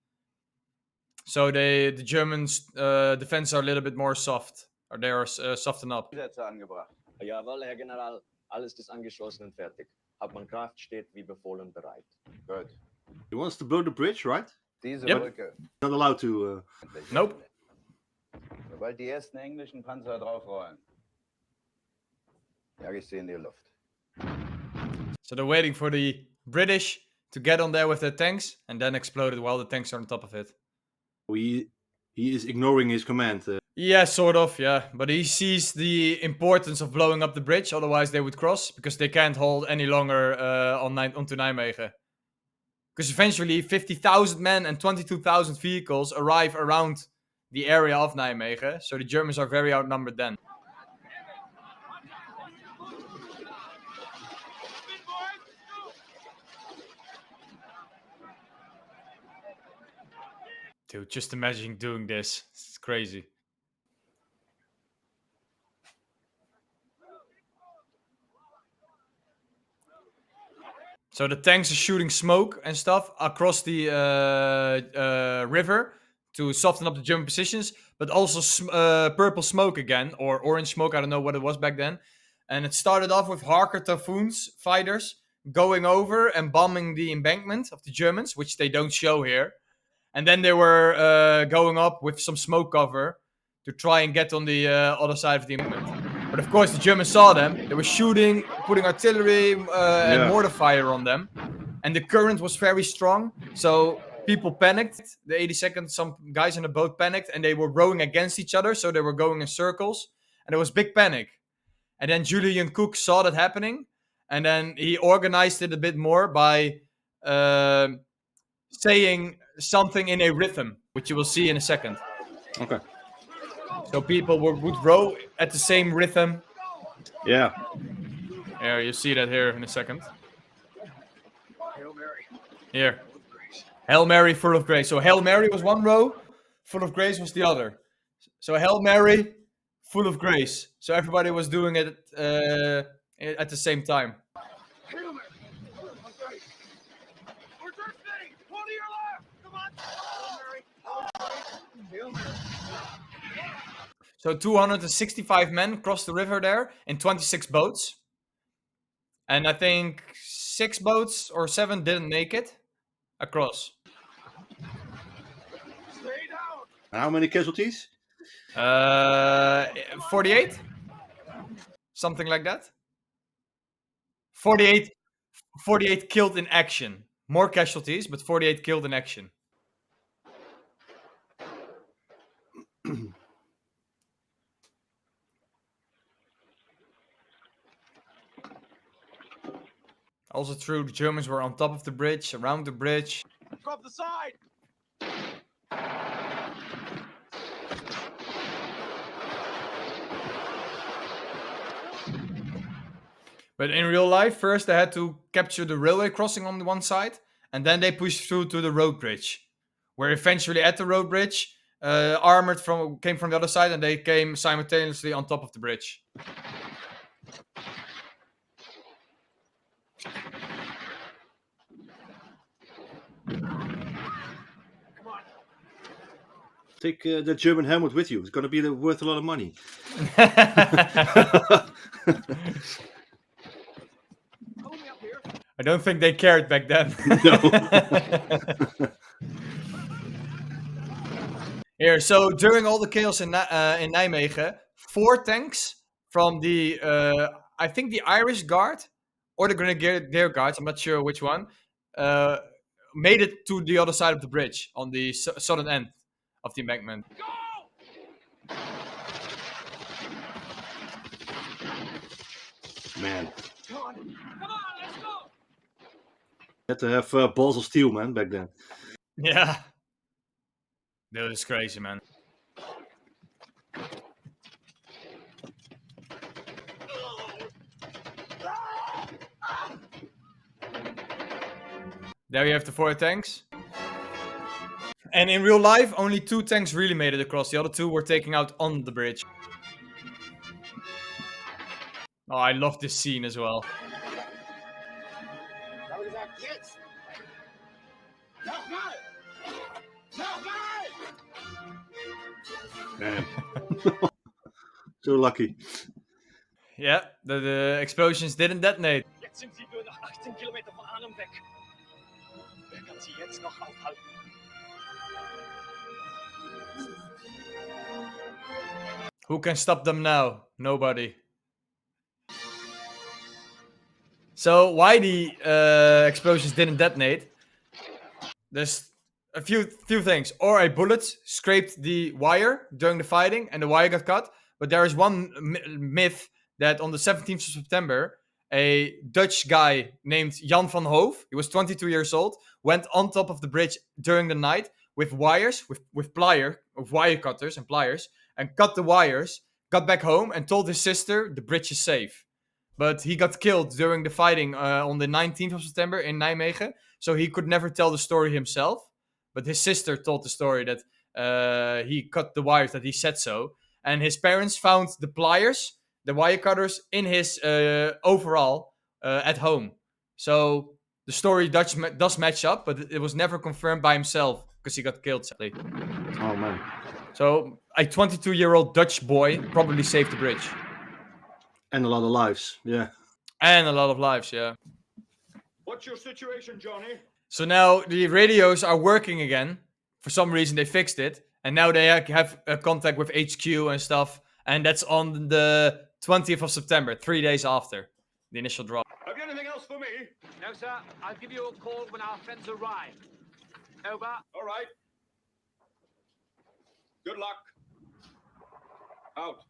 Speaker 2: So the Germans' defense are a little bit more soft, or they are softened up.
Speaker 16: Jawohl, Herr General. Alles ist angeschlossen und fertig. Hauptmann Kraft steht wie befohlen bereit.
Speaker 4: Good.
Speaker 1: He wants to blow the bridge, right?
Speaker 4: Diese
Speaker 2: Yep.
Speaker 4: Brücke.
Speaker 1: Not allowed to.
Speaker 2: Nope.
Speaker 4: Sobald die ersten englischen Panzer draufrollen, jag ich sie in die Luft.
Speaker 2: So they're waiting for the British to get on there with their tanks and then explode it while the tanks are on top of it.
Speaker 1: He is ignoring his command.
Speaker 2: Yeah, sort of, yeah. But he sees the importance of blowing up the bridge, otherwise they would cross, because they can't hold any longer onto Nijmegen. Because eventually 50,000 men and 22,000 vehicles arrive around the area of Nijmegen, so the Germans are very outnumbered then. Dude, just imagine doing this. It's crazy. So the tanks are shooting smoke and stuff across the river to soften up the German positions, but also purple smoke again, or orange smoke, I don't know what it was back then. And it started off with Harker Typhoons fighters going over and bombing the embankment of the Germans, which they don't show here. And then they were going up with some smoke cover to try and get on the other side of the embankment. But of course, the Germans saw them. They were shooting, putting artillery and mortar fire on them. And the current was very strong. So people panicked. The 82nd, some guys in the boat panicked. And they were rowing against each other. So they were going in circles. And there was big panic. And then Julian Cook saw that happening. And then he organized it a bit more by saying something in a rhythm, which you will see in a second.
Speaker 1: Okay.
Speaker 2: So people would row at the same rhythm.
Speaker 1: Yeah.
Speaker 2: Yeah, you see that here in a second.
Speaker 12: Hail Mary.
Speaker 2: Here. Hail Mary, full of grace. So Hail Mary was one row, full of grace was the other. So Hail Mary, full of grace. So everybody was doing it at the same time.
Speaker 12: Hail Mary. Full of grace. We're drifting. Pull to your left. Come on. Hail Mary. Hail Mary.
Speaker 2: So 265 men crossed the river there in 26 boats. And I think 6 boats or 7 didn't make it across.
Speaker 12: Stay down.
Speaker 1: How many casualties?
Speaker 2: 48? Something like that. 48 killed in action. More casualties, but 48 killed in action. Also true, the Germans were on top of the bridge, around the bridge.
Speaker 12: Go up the side.
Speaker 2: But in real life, first they had to capture the railway crossing on the one side, and then they pushed through to the road bridge, where eventually at the road bridge, armored came from the other side, and they came simultaneously on top of the bridge.
Speaker 1: Take that German helmet with you. It's going to be worth a lot of money.
Speaker 2: I don't think they cared back then. Here, so during all the chaos in Nijmegen, 4 tanks from the I think the Irish Guard or the Grenadier Guards, I'm not sure which one, made it to the other side of the bridge on the southern end of the embankment.
Speaker 1: Man.
Speaker 12: Come on, let's go.
Speaker 1: Had to have balls of steel, man, back then.
Speaker 2: Yeah. That was crazy, man. There you have the 4 tanks. And in real life, only 2 tanks really made it across. The other 2 were taken out on the bridge. Oh, I love this scene as well.
Speaker 1: Man. So lucky.
Speaker 2: Yeah, the explosions didn't detonate.
Speaker 8: Jetzt sind sie nur noch 18 Kilometer von Arnhem weg. Wer kann sie jetzt noch aufhalten?
Speaker 2: Who can stop them now? Nobody. So why the explosions didn't detonate? There's a few things. Or a bullet scraped the wire during the fighting and the wire got cut. But there is one myth that on the 17th of September, a Dutch guy named Jan van Hoof, he was 22 years old, went on top of the bridge during the night with wires, with wire cutters and pliers, and cut the wires, got back home and told his sister the bridge is safe. But he got killed during the fighting on the 19th of September in Nijmegen, so he could never tell the story himself. But his sister told the story that he cut the wires, that he said so. And his parents found the pliers, the wire cutters, in his overall at home. So the story does match up, but it was never confirmed by himself because he got killed, sadly.
Speaker 1: Oh, man.
Speaker 2: So a 22-year-old Dutch boy probably saved the bridge.
Speaker 1: And a lot of lives, yeah.
Speaker 2: And a lot of lives, yeah.
Speaker 6: What's your situation, Johnny?
Speaker 2: So now the radios are working again. For some reason they fixed it. And now they have contact with HQ and stuff. And that's on the 20th of September, 3 days after the initial drop.
Speaker 6: Have you anything else for me?
Speaker 9: No, sir. I'll give you a call when our friends arrive. Over.
Speaker 6: All right. Good luck. Out.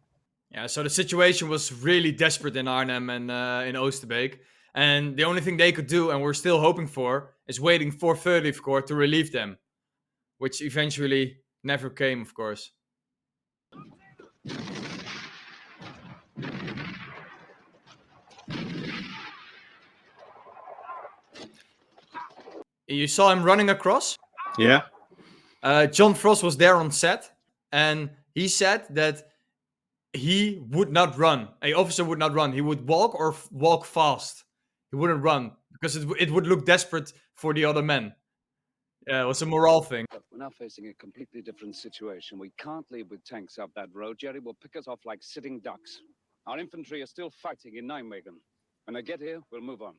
Speaker 2: Yeah, so the situation was really desperate in Arnhem and in Oosterbeek. And the only thing they could do, and we're still hoping for, is waiting for 30th Corps to relieve them. Which eventually never came, of course. You saw him running across?
Speaker 1: Yeah.
Speaker 2: John Frost was there on set, and he said that he would not run. An officer would not run. He would walk or walk fast. He wouldn't run because it would look desperate for the other men. Yeah, it was a morale thing.
Speaker 5: We're now facing a completely different situation. We can't leave with tanks up that road. Jerry will pick us off like sitting ducks. Our infantry is still fighting in Nijmegen. When they get here, we'll move on.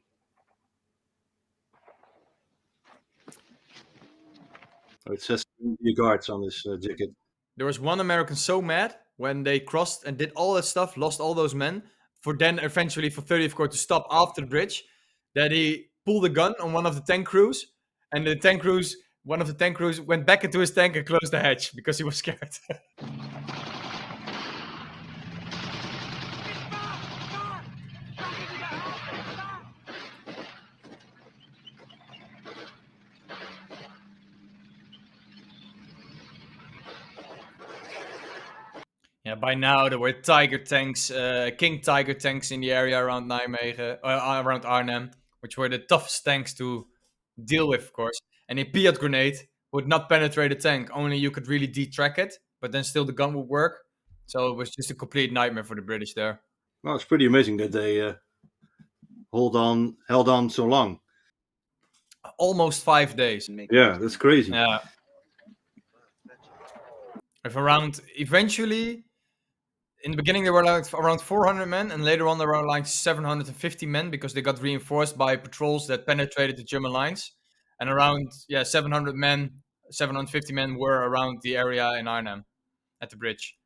Speaker 1: It says the guards on this jacket.
Speaker 2: There was one American so mad when they crossed and did all that stuff, lost all those men, for then eventually for 30th Corps to stop after the bridge, that he pulled a gun on one of the tank crews, and one of the tank crews went back into his tank and closed the hatch because he was scared. Yeah, by now there were Tiger tanks, King Tiger tanks in the area around Nijmegen, around Arnhem, which were the toughest tanks to deal with, of course. And a Piat grenade would not penetrate a tank, only you could really detrack it, but then still the gun would work. So it was just a complete nightmare for the British there.
Speaker 1: Well, it's pretty amazing that they held on so long.
Speaker 2: Almost 5 days.
Speaker 1: Yeah, that's crazy.
Speaker 2: Yeah. If eventually, in the beginning there were like around 400 men, and later on there were like 750 men because they got reinforced by patrols that penetrated the German lines. And around 750 men were around the area in Arnhem at the bridge,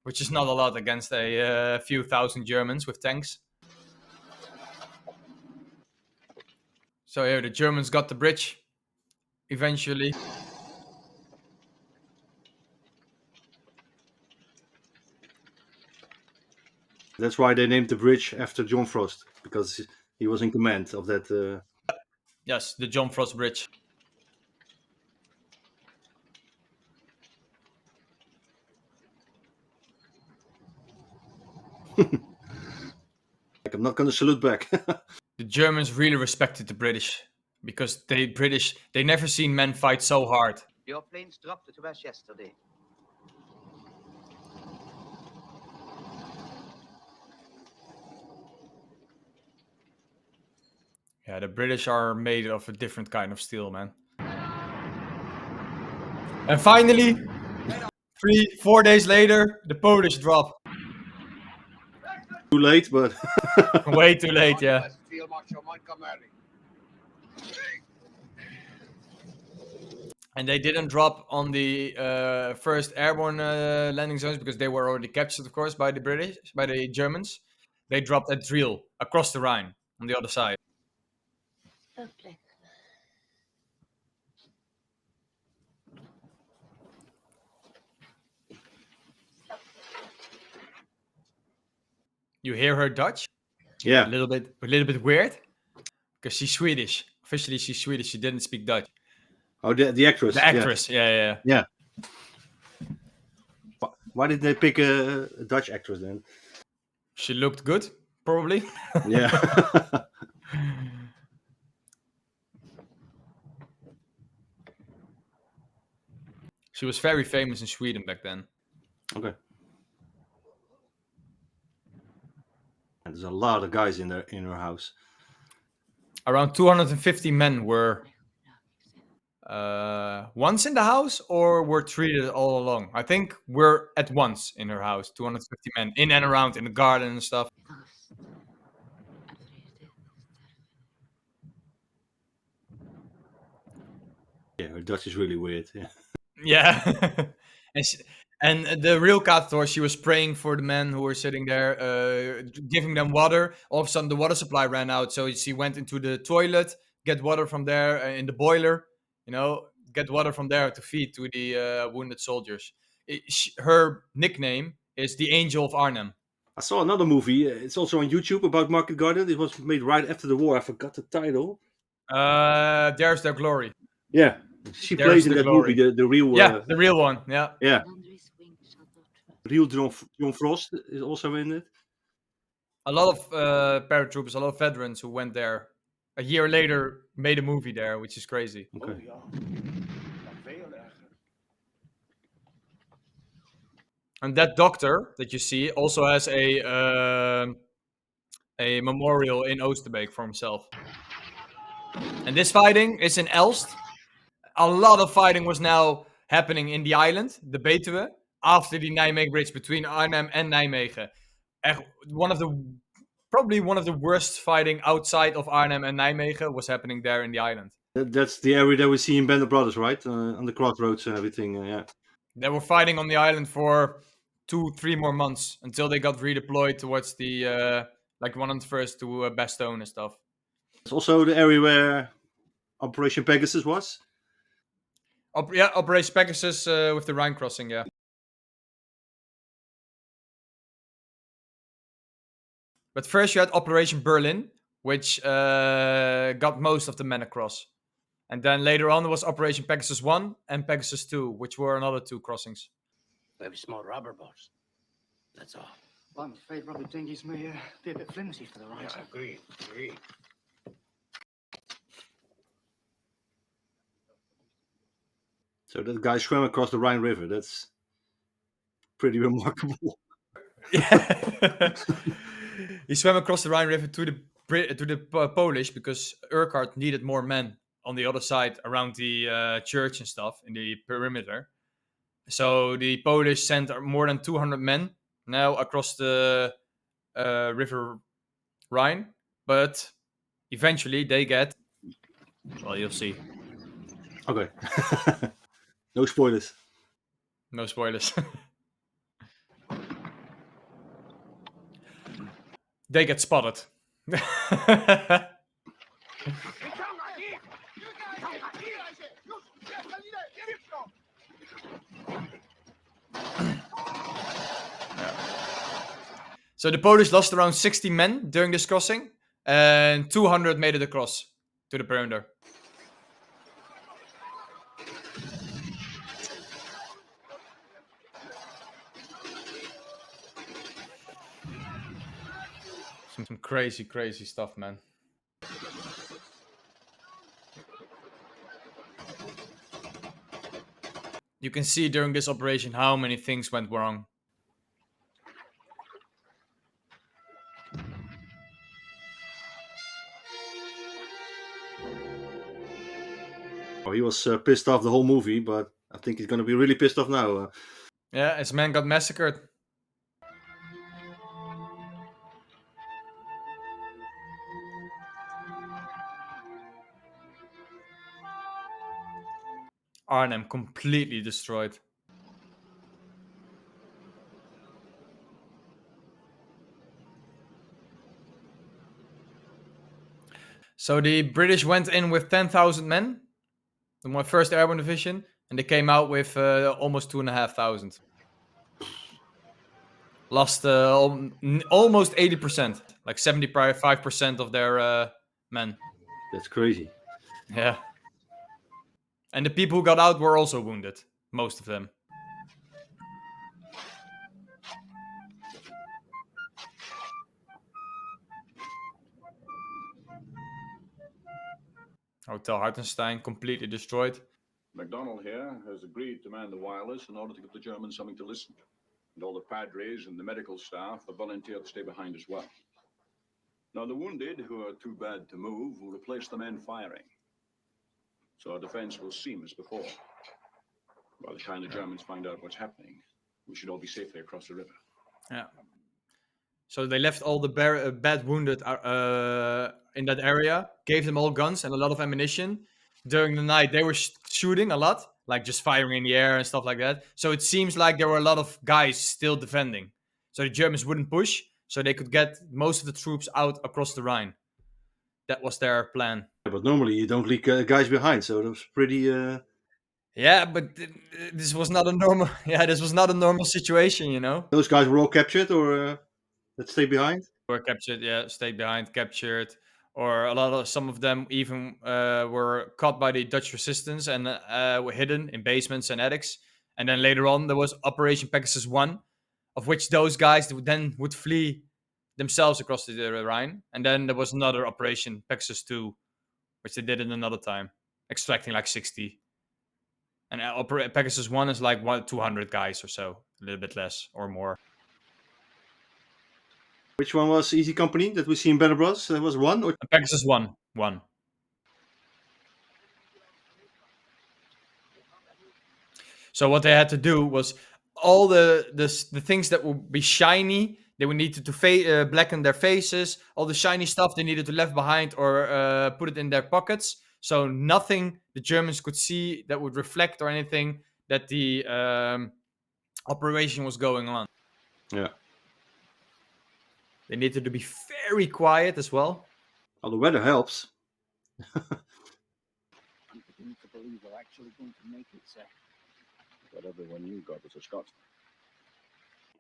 Speaker 2: which is not a lot against a few thousand Germans with tanks. So here the Germans got the bridge eventually.
Speaker 1: That's why they named the bridge after John Frost, because he was in command of that.
Speaker 2: Yes, the John Frost Bridge.
Speaker 1: Like, I'm not gonna salute back.
Speaker 2: The Germans really respected the British because they never seen men fight so hard.
Speaker 17: Your planes dropped to us yesterday.
Speaker 2: Yeah, the British are made of a different kind of steel, man. And finally, 3-4 days later, the Polish drop.
Speaker 1: Too late, but
Speaker 2: way too late, yeah. And they didn't drop on the first airborne landing zones because they were already captured, of course, by the Germans. They dropped at Driel across the Rhine on the other side.
Speaker 3: Lovely.
Speaker 2: You hear her Dutch?
Speaker 1: Yeah.
Speaker 2: A little bit weird because she's Swedish. Officially, she's Swedish. She didn't speak Dutch.
Speaker 1: Oh, the actress.
Speaker 2: The actress, yeah.
Speaker 1: Why did they pick a Dutch actress then?
Speaker 2: She looked good, probably.
Speaker 1: Yeah.
Speaker 2: She was very famous in Sweden back then.
Speaker 1: Okay. And there's a lot of guys in her house.
Speaker 2: Around 250 men were once in the house or were treated all along. I think we're at once in her house. 250 men in and around in the garden and stuff.
Speaker 1: Yeah, her Dutch is really weird. Yeah.
Speaker 2: Yeah. And the real Cator, she was praying for the men who were sitting there, giving them water. All of a sudden, the water supply ran out, so she went into the toilet, get water from there in the boiler, get water from there to feed to the wounded soldiers. Her nickname is the Angel of Arnhem.
Speaker 1: I saw another movie. It's also on YouTube about Market Garden. It was made right after the war. I forgot the title.
Speaker 2: There's Their Glory.
Speaker 1: Yeah, she plays in that movie. The real.
Speaker 2: The real one. Yeah.
Speaker 1: Yeah. Real John Frost is also in it.
Speaker 2: A lot of paratroopers, a lot of veterans who went there a year later made a movie there, which is crazy.
Speaker 1: Okay.
Speaker 2: And that doctor that you see also has a memorial in Oosterbeek for himself. And this fighting is in Elst. A lot of fighting was now happening in the island, the Betuwe, after the Nijmegen Bridge between Arnhem and Nijmegen. Probably one of the worst fighting outside of Arnhem and Nijmegen was happening there in the island.
Speaker 1: That's the area that we see in Band of Brothers, right? On the crossroads and everything. Yeah.
Speaker 2: They were fighting on the island for 2-3 more months until they got redeployed towards the 101st to Bastogne and stuff.
Speaker 1: It's also the area where Operation Pegasus was.
Speaker 2: Operation Pegasus with the Rhine crossing, yeah. But first you had Operation Berlin, which got most of the men across. And then later on there was Operation Pegasus 1 and Pegasus 2, which were another 2 crossings.
Speaker 12: Very small rubber boats. That's all.
Speaker 18: Well, I'm afraid rubber dinghies may be a bit flimsy for the ride.
Speaker 12: Yeah, agreed.
Speaker 1: So that guy swam across the Rhine River. That's pretty remarkable.
Speaker 2: Yeah. He swam across the Rhine River to the Polish because Urquhart needed more men on the other side around the church and stuff in the perimeter. So the Polish sent more than 200 men now across the River Rhine. But eventually they get... Well, you'll see.
Speaker 1: Okay. No spoilers.
Speaker 2: No spoilers. They get spotted. So the Polish lost around 60 men during this crossing, and 200 made it across to the perimeter. Some crazy, crazy stuff, man. You can see during this operation how many things went wrong.
Speaker 1: Oh, he was pissed off the whole movie, but I think he's going to be really pissed off now.
Speaker 2: Yeah, his men got massacred. Arnhem completely destroyed. So the British went in with 10,000 men, my 1st Airborne Division, and they came out with almost 2,500. Lost almost 80%, like 75% of their men.
Speaker 1: That's crazy.
Speaker 2: Yeah. And the people who got out were also wounded, most of them. Hotel Hartenstein completely destroyed.
Speaker 19: MacDonald here has agreed to man the wireless in order to give the Germans something to listen to. And all the padres and the medical staff have volunteered to stay behind as well. Now, the wounded, who are too bad to move, will replace the men firing. So our defense will seem as before. By the time the Germans find out what's happening, we should all be safely across the river.
Speaker 2: Yeah. So they left all the bad wounded in that area, gave them all guns and a lot of ammunition. During the night, they were shooting a lot, like just firing in the air and stuff like that. So it seems like there were a lot of guys still defending. So the Germans wouldn't push, so they could get most of the troops out across the Rhine. That was their plan.
Speaker 1: Yeah, but normally you don't leave guys behind, so that was pretty...
Speaker 2: Yeah, but this was not a normal... Yeah, this was not a normal situation, you know?
Speaker 1: Those guys were all captured, or that stayed behind?
Speaker 2: Were captured, yeah, stayed behind, captured. Or some of them even were caught by the Dutch resistance and were hidden in basements and attics. And then later on, there was Operation Pegasus 1, of which those guys would flee themselves across the Rhine. And then there was another Operation Pegasus 2, which they did in another time, extracting like 60. And Pegasus 1 is like 200 guys or so, a little bit less or more.
Speaker 1: Which one was Easy Company that we see in Better Bros? That was 1? Or...
Speaker 2: Pegasus 1. 1. So what they had to do was all the things that would be shiny, they would need to blacken their faces. All the shiny stuff they needed to left behind or put it in their pockets. So nothing the Germans could see that would reflect or anything that the operation was going on.
Speaker 1: Yeah.
Speaker 2: They needed to be very quiet as well.
Speaker 1: Well, the weather helps.
Speaker 5: I'm beginning to believe we're actually going to make it, sir.
Speaker 19: But everyone you got was a Scotsman.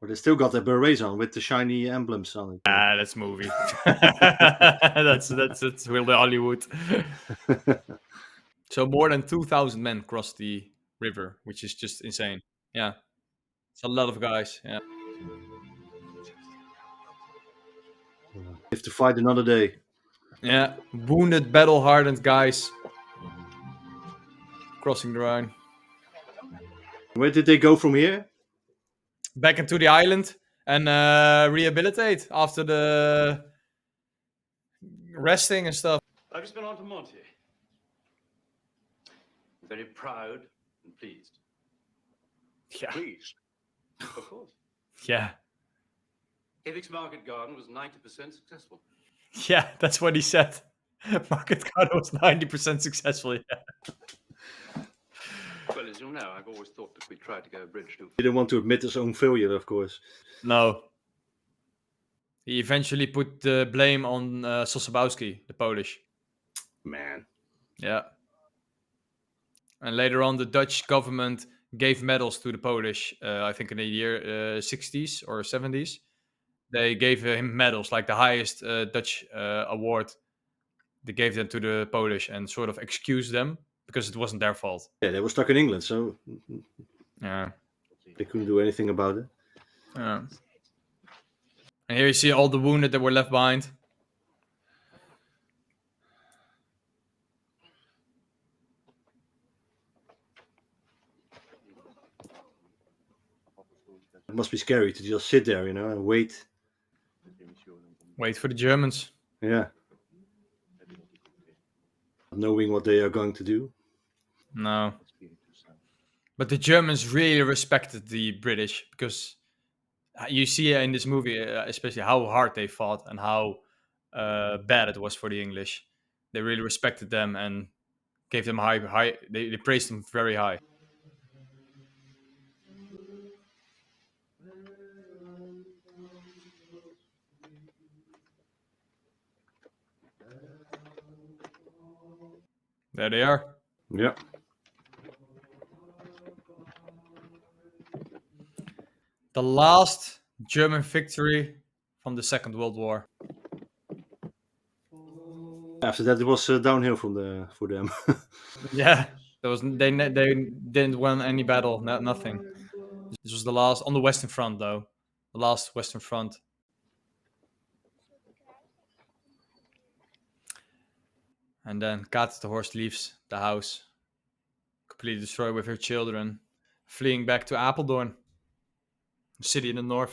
Speaker 1: But they still got their berets on with the shiny emblems on it.
Speaker 2: Ah, that's movie. that's real Hollywood. So more than 2,000 men crossed the river, which is just insane. Yeah, it's a lot of guys. Yeah.
Speaker 1: Have to fight another day.
Speaker 2: Yeah, wounded, battle-hardened guys crossing the Rhine.
Speaker 1: Where did they go from here?
Speaker 2: Back into the island and rehabilitate after the resting and stuff.
Speaker 7: I've just been on to Monty. I'm very proud and pleased.
Speaker 2: Yeah.
Speaker 19: Pleased?
Speaker 7: Of course.
Speaker 2: Yeah.
Speaker 7: Evik's Market Garden was 90% successful.
Speaker 2: Yeah, that's what he said. Market Garden was 90% successful. Yeah.
Speaker 7: Well, as you know, I've always thought that we tried to go a bridge too.
Speaker 1: He didn't want to admit his own failure, of course.
Speaker 2: No. He eventually put the blame on Sosabowski, the Polish.
Speaker 1: Man.
Speaker 2: Yeah. And later on, the Dutch government gave medals to the Polish, I think in the year 60s or 70s. they gave him medals, like the highest Dutch award. They gave them to the Polish and sort of excused them because it wasn't their fault.
Speaker 1: Yeah, they were stuck in England, so
Speaker 2: Yeah,
Speaker 1: they couldn't do anything about it.
Speaker 2: yeah. And here you see all the wounded that were left behind.
Speaker 1: It must be scary to just sit there, and wait.
Speaker 2: Wait for the Germans.
Speaker 1: Yeah. Knowing what they are going to do.
Speaker 2: No. But the Germans really respected the British because you see in this movie, especially how hard they fought and how bad it was for the English. They really respected them and gave them high. They praised them very high. There they are.
Speaker 1: Yeah.
Speaker 2: The last German victory from the Second World War.
Speaker 1: After that, it was downhill for them.
Speaker 2: Yeah, they didn't win any battle, nothing. This was the last on the Western Front, though. The last Western Front. And then Kat the horse leaves the house, completely destroyed with her children, fleeing back to Apeldoorn, a city in the north.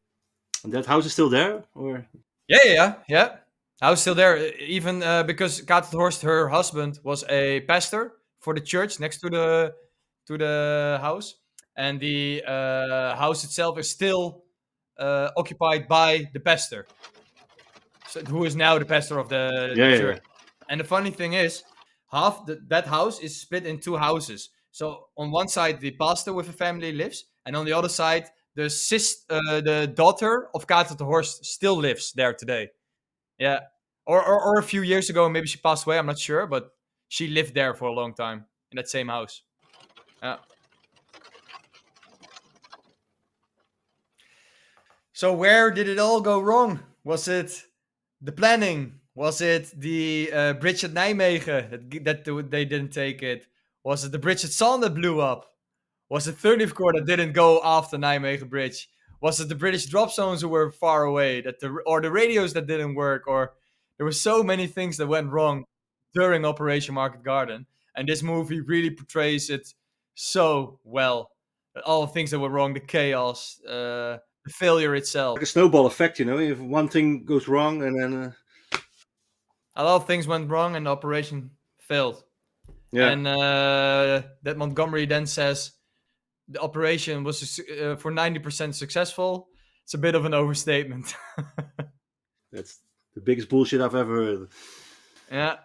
Speaker 1: And that house is still there, or?
Speaker 2: Yeah. House still there, even because Kat the horse, her husband, was a pastor for the church next to the house, and the house itself is still occupied by the pastor, who is now the pastor of the church.
Speaker 1: Yeah.
Speaker 2: And the funny thing is, that house is split in two houses. So on one side, the pastor with a family lives, and on the other side, the daughter of Kat the horse still lives there today. Yeah, or a few years ago, maybe she passed away. I'm not sure, but she lived there for a long time in that same house. Yeah. So where did it all go wrong? Was it the planning? Was it the bridge at Nijmegen that they didn't take it? Was it the bridge at Zaan that blew up? Was it 30th Corps that didn't go after Nijmegen Bridge? Was it the British drop zones who were far away, or the radios that didn't work? Or there were so many things that went wrong during Operation Market Garden, and this movie really portrays it so well. All the things that were wrong, the chaos, the failure itself.
Speaker 1: Like a snowball effect, if one thing goes wrong and then...
Speaker 2: A lot of things went wrong and the operation failed.
Speaker 1: Yeah.
Speaker 2: And that Montgomery then says the operation was for 90% successful. It's a bit of an overstatement.
Speaker 1: That's the biggest bullshit I've ever heard.
Speaker 2: Yeah.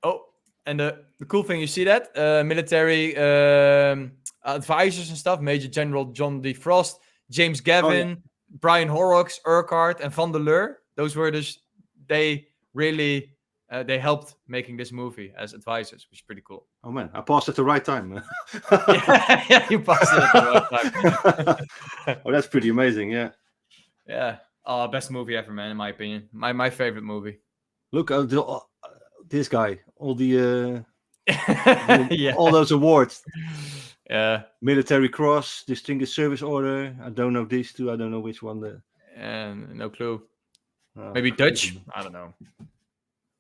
Speaker 2: Oh, and the cool thing, you see that? Military advisors and stuff. Major General John D. Frost, James Gavin, Brian Horrocks, Urquhart, and Van der Leur. Those were they really... they helped making this movie as advisors, which is pretty cool.
Speaker 1: Oh man, I paused at the right time.
Speaker 2: Yeah, you paused it at the right time.
Speaker 1: Oh, that's pretty amazing, yeah.
Speaker 2: Yeah. Oh, best movie ever, man, in my opinion. My favorite movie.
Speaker 1: Look, this guy, all the
Speaker 2: yeah.
Speaker 1: all those awards.
Speaker 2: Yeah.
Speaker 1: Military Cross, Distinguished Service Order. I don't know these two. I don't know which one.
Speaker 2: No clue. Maybe Dutch. I don't know.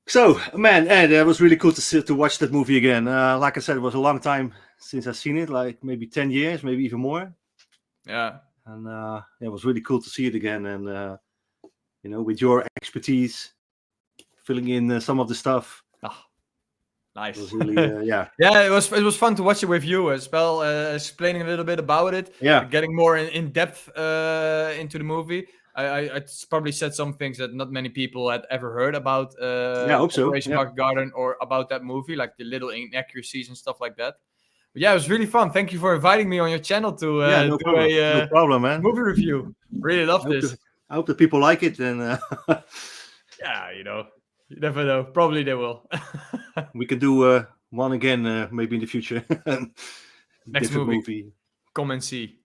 Speaker 1: So, man, Ed, it was really cool to watch that movie again. Like I said, it was a long time since I've seen it, like maybe 10 years, maybe even more.
Speaker 2: Yeah.
Speaker 1: And it was really cool to see it again. And, with your expertise, filling in some of the stuff.
Speaker 2: Oh, nice.
Speaker 1: It was really, yeah.
Speaker 2: Yeah, it was fun to watch it with you as well, explaining a little bit about it.
Speaker 1: Yeah.
Speaker 2: Getting more in depth into the movie. I probably said some things that not many people had ever heard about
Speaker 1: I hope so.
Speaker 2: Operation Market Garden or about that movie, like the little inaccuracies and stuff like that. But yeah, it was really fun. Thank you for inviting me on your channel to
Speaker 1: no
Speaker 2: do
Speaker 1: problem.
Speaker 2: a
Speaker 1: No problem, man.
Speaker 2: movie review. Really love this.
Speaker 1: I hope that people like it. And
Speaker 2: yeah, you never know. Probably they will.
Speaker 1: We can do one again, maybe in the future.
Speaker 2: Next movie. Come and see.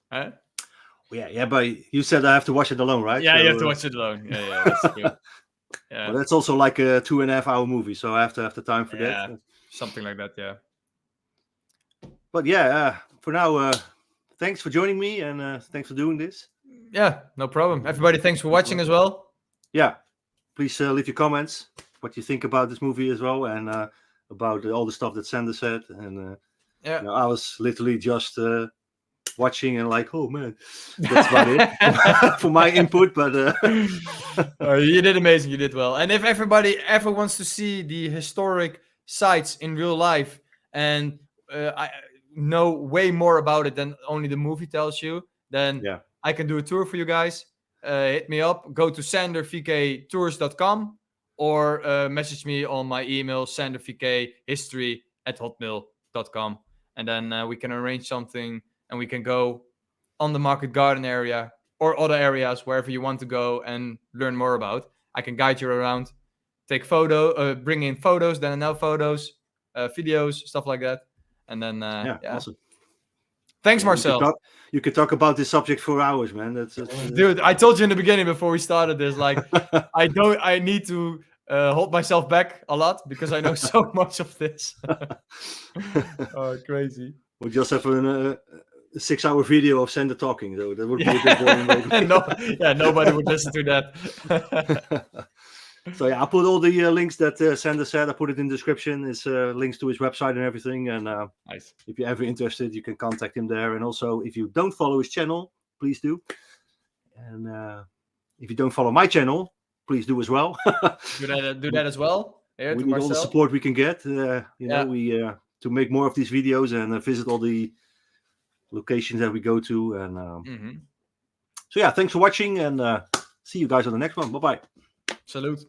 Speaker 2: Huh?
Speaker 1: Yeah, but you said I have to watch it alone, right?
Speaker 2: Yeah,
Speaker 1: So,
Speaker 2: you have to watch it alone. Yeah, that's true. Yeah.
Speaker 1: Well, that's also like a 2.5 hour movie, so I have to have the time for that.
Speaker 2: Something like that. Yeah.
Speaker 1: But yeah, for now, thanks for joining me and thanks for doing this.
Speaker 2: Yeah, no problem. Everybody, thanks for watching as well.
Speaker 1: Yeah, please leave your comments, what you think about this movie as well, and about all the stuff that Sander said. And
Speaker 2: yeah,
Speaker 1: you know, I was literally just watching and like, oh man, that's about it for my input. But
Speaker 2: you did amazing. You did well. And if everybody ever wants to see the historic sites in real life and I know way more about it than only the movie tells you, then I can do a tour for you guys. Hit me up. Go to sandervktours.com or message me on my email, sandervkhistory@hotmail.com. And then we can arrange something and we can go on the Market Garden area or other areas, wherever you want to go and learn more about. I can guide you around, take bring in photos, then now photos, videos, stuff like that. And then,
Speaker 1: awesome.
Speaker 2: Thanks, Marcel.
Speaker 1: You could talk about this subject for hours, man. That's
Speaker 2: Dude, I told you in the beginning before we started this, like, I need to hold myself back a lot because I know so much of this. Oh, crazy.
Speaker 1: We'll just have a 6-hour video of Sander talking, though. That would be a bit boring. Maybe.
Speaker 2: Nobody would listen to that.
Speaker 1: So yeah, I'll put all the links that Sander said. I put it in the description. It's links to his website and everything. And
Speaker 2: nice.
Speaker 1: If you're ever interested, you can contact him there. And also, if you don't follow his channel, please do. And if you don't follow my channel, please do as well.
Speaker 2: do that as well.
Speaker 1: We need all the support we can get. We to make more of these videos and visit all the locations that we go to. And so yeah, thanks for watching, and see you guys on the next one. Bye bye.
Speaker 2: Salute.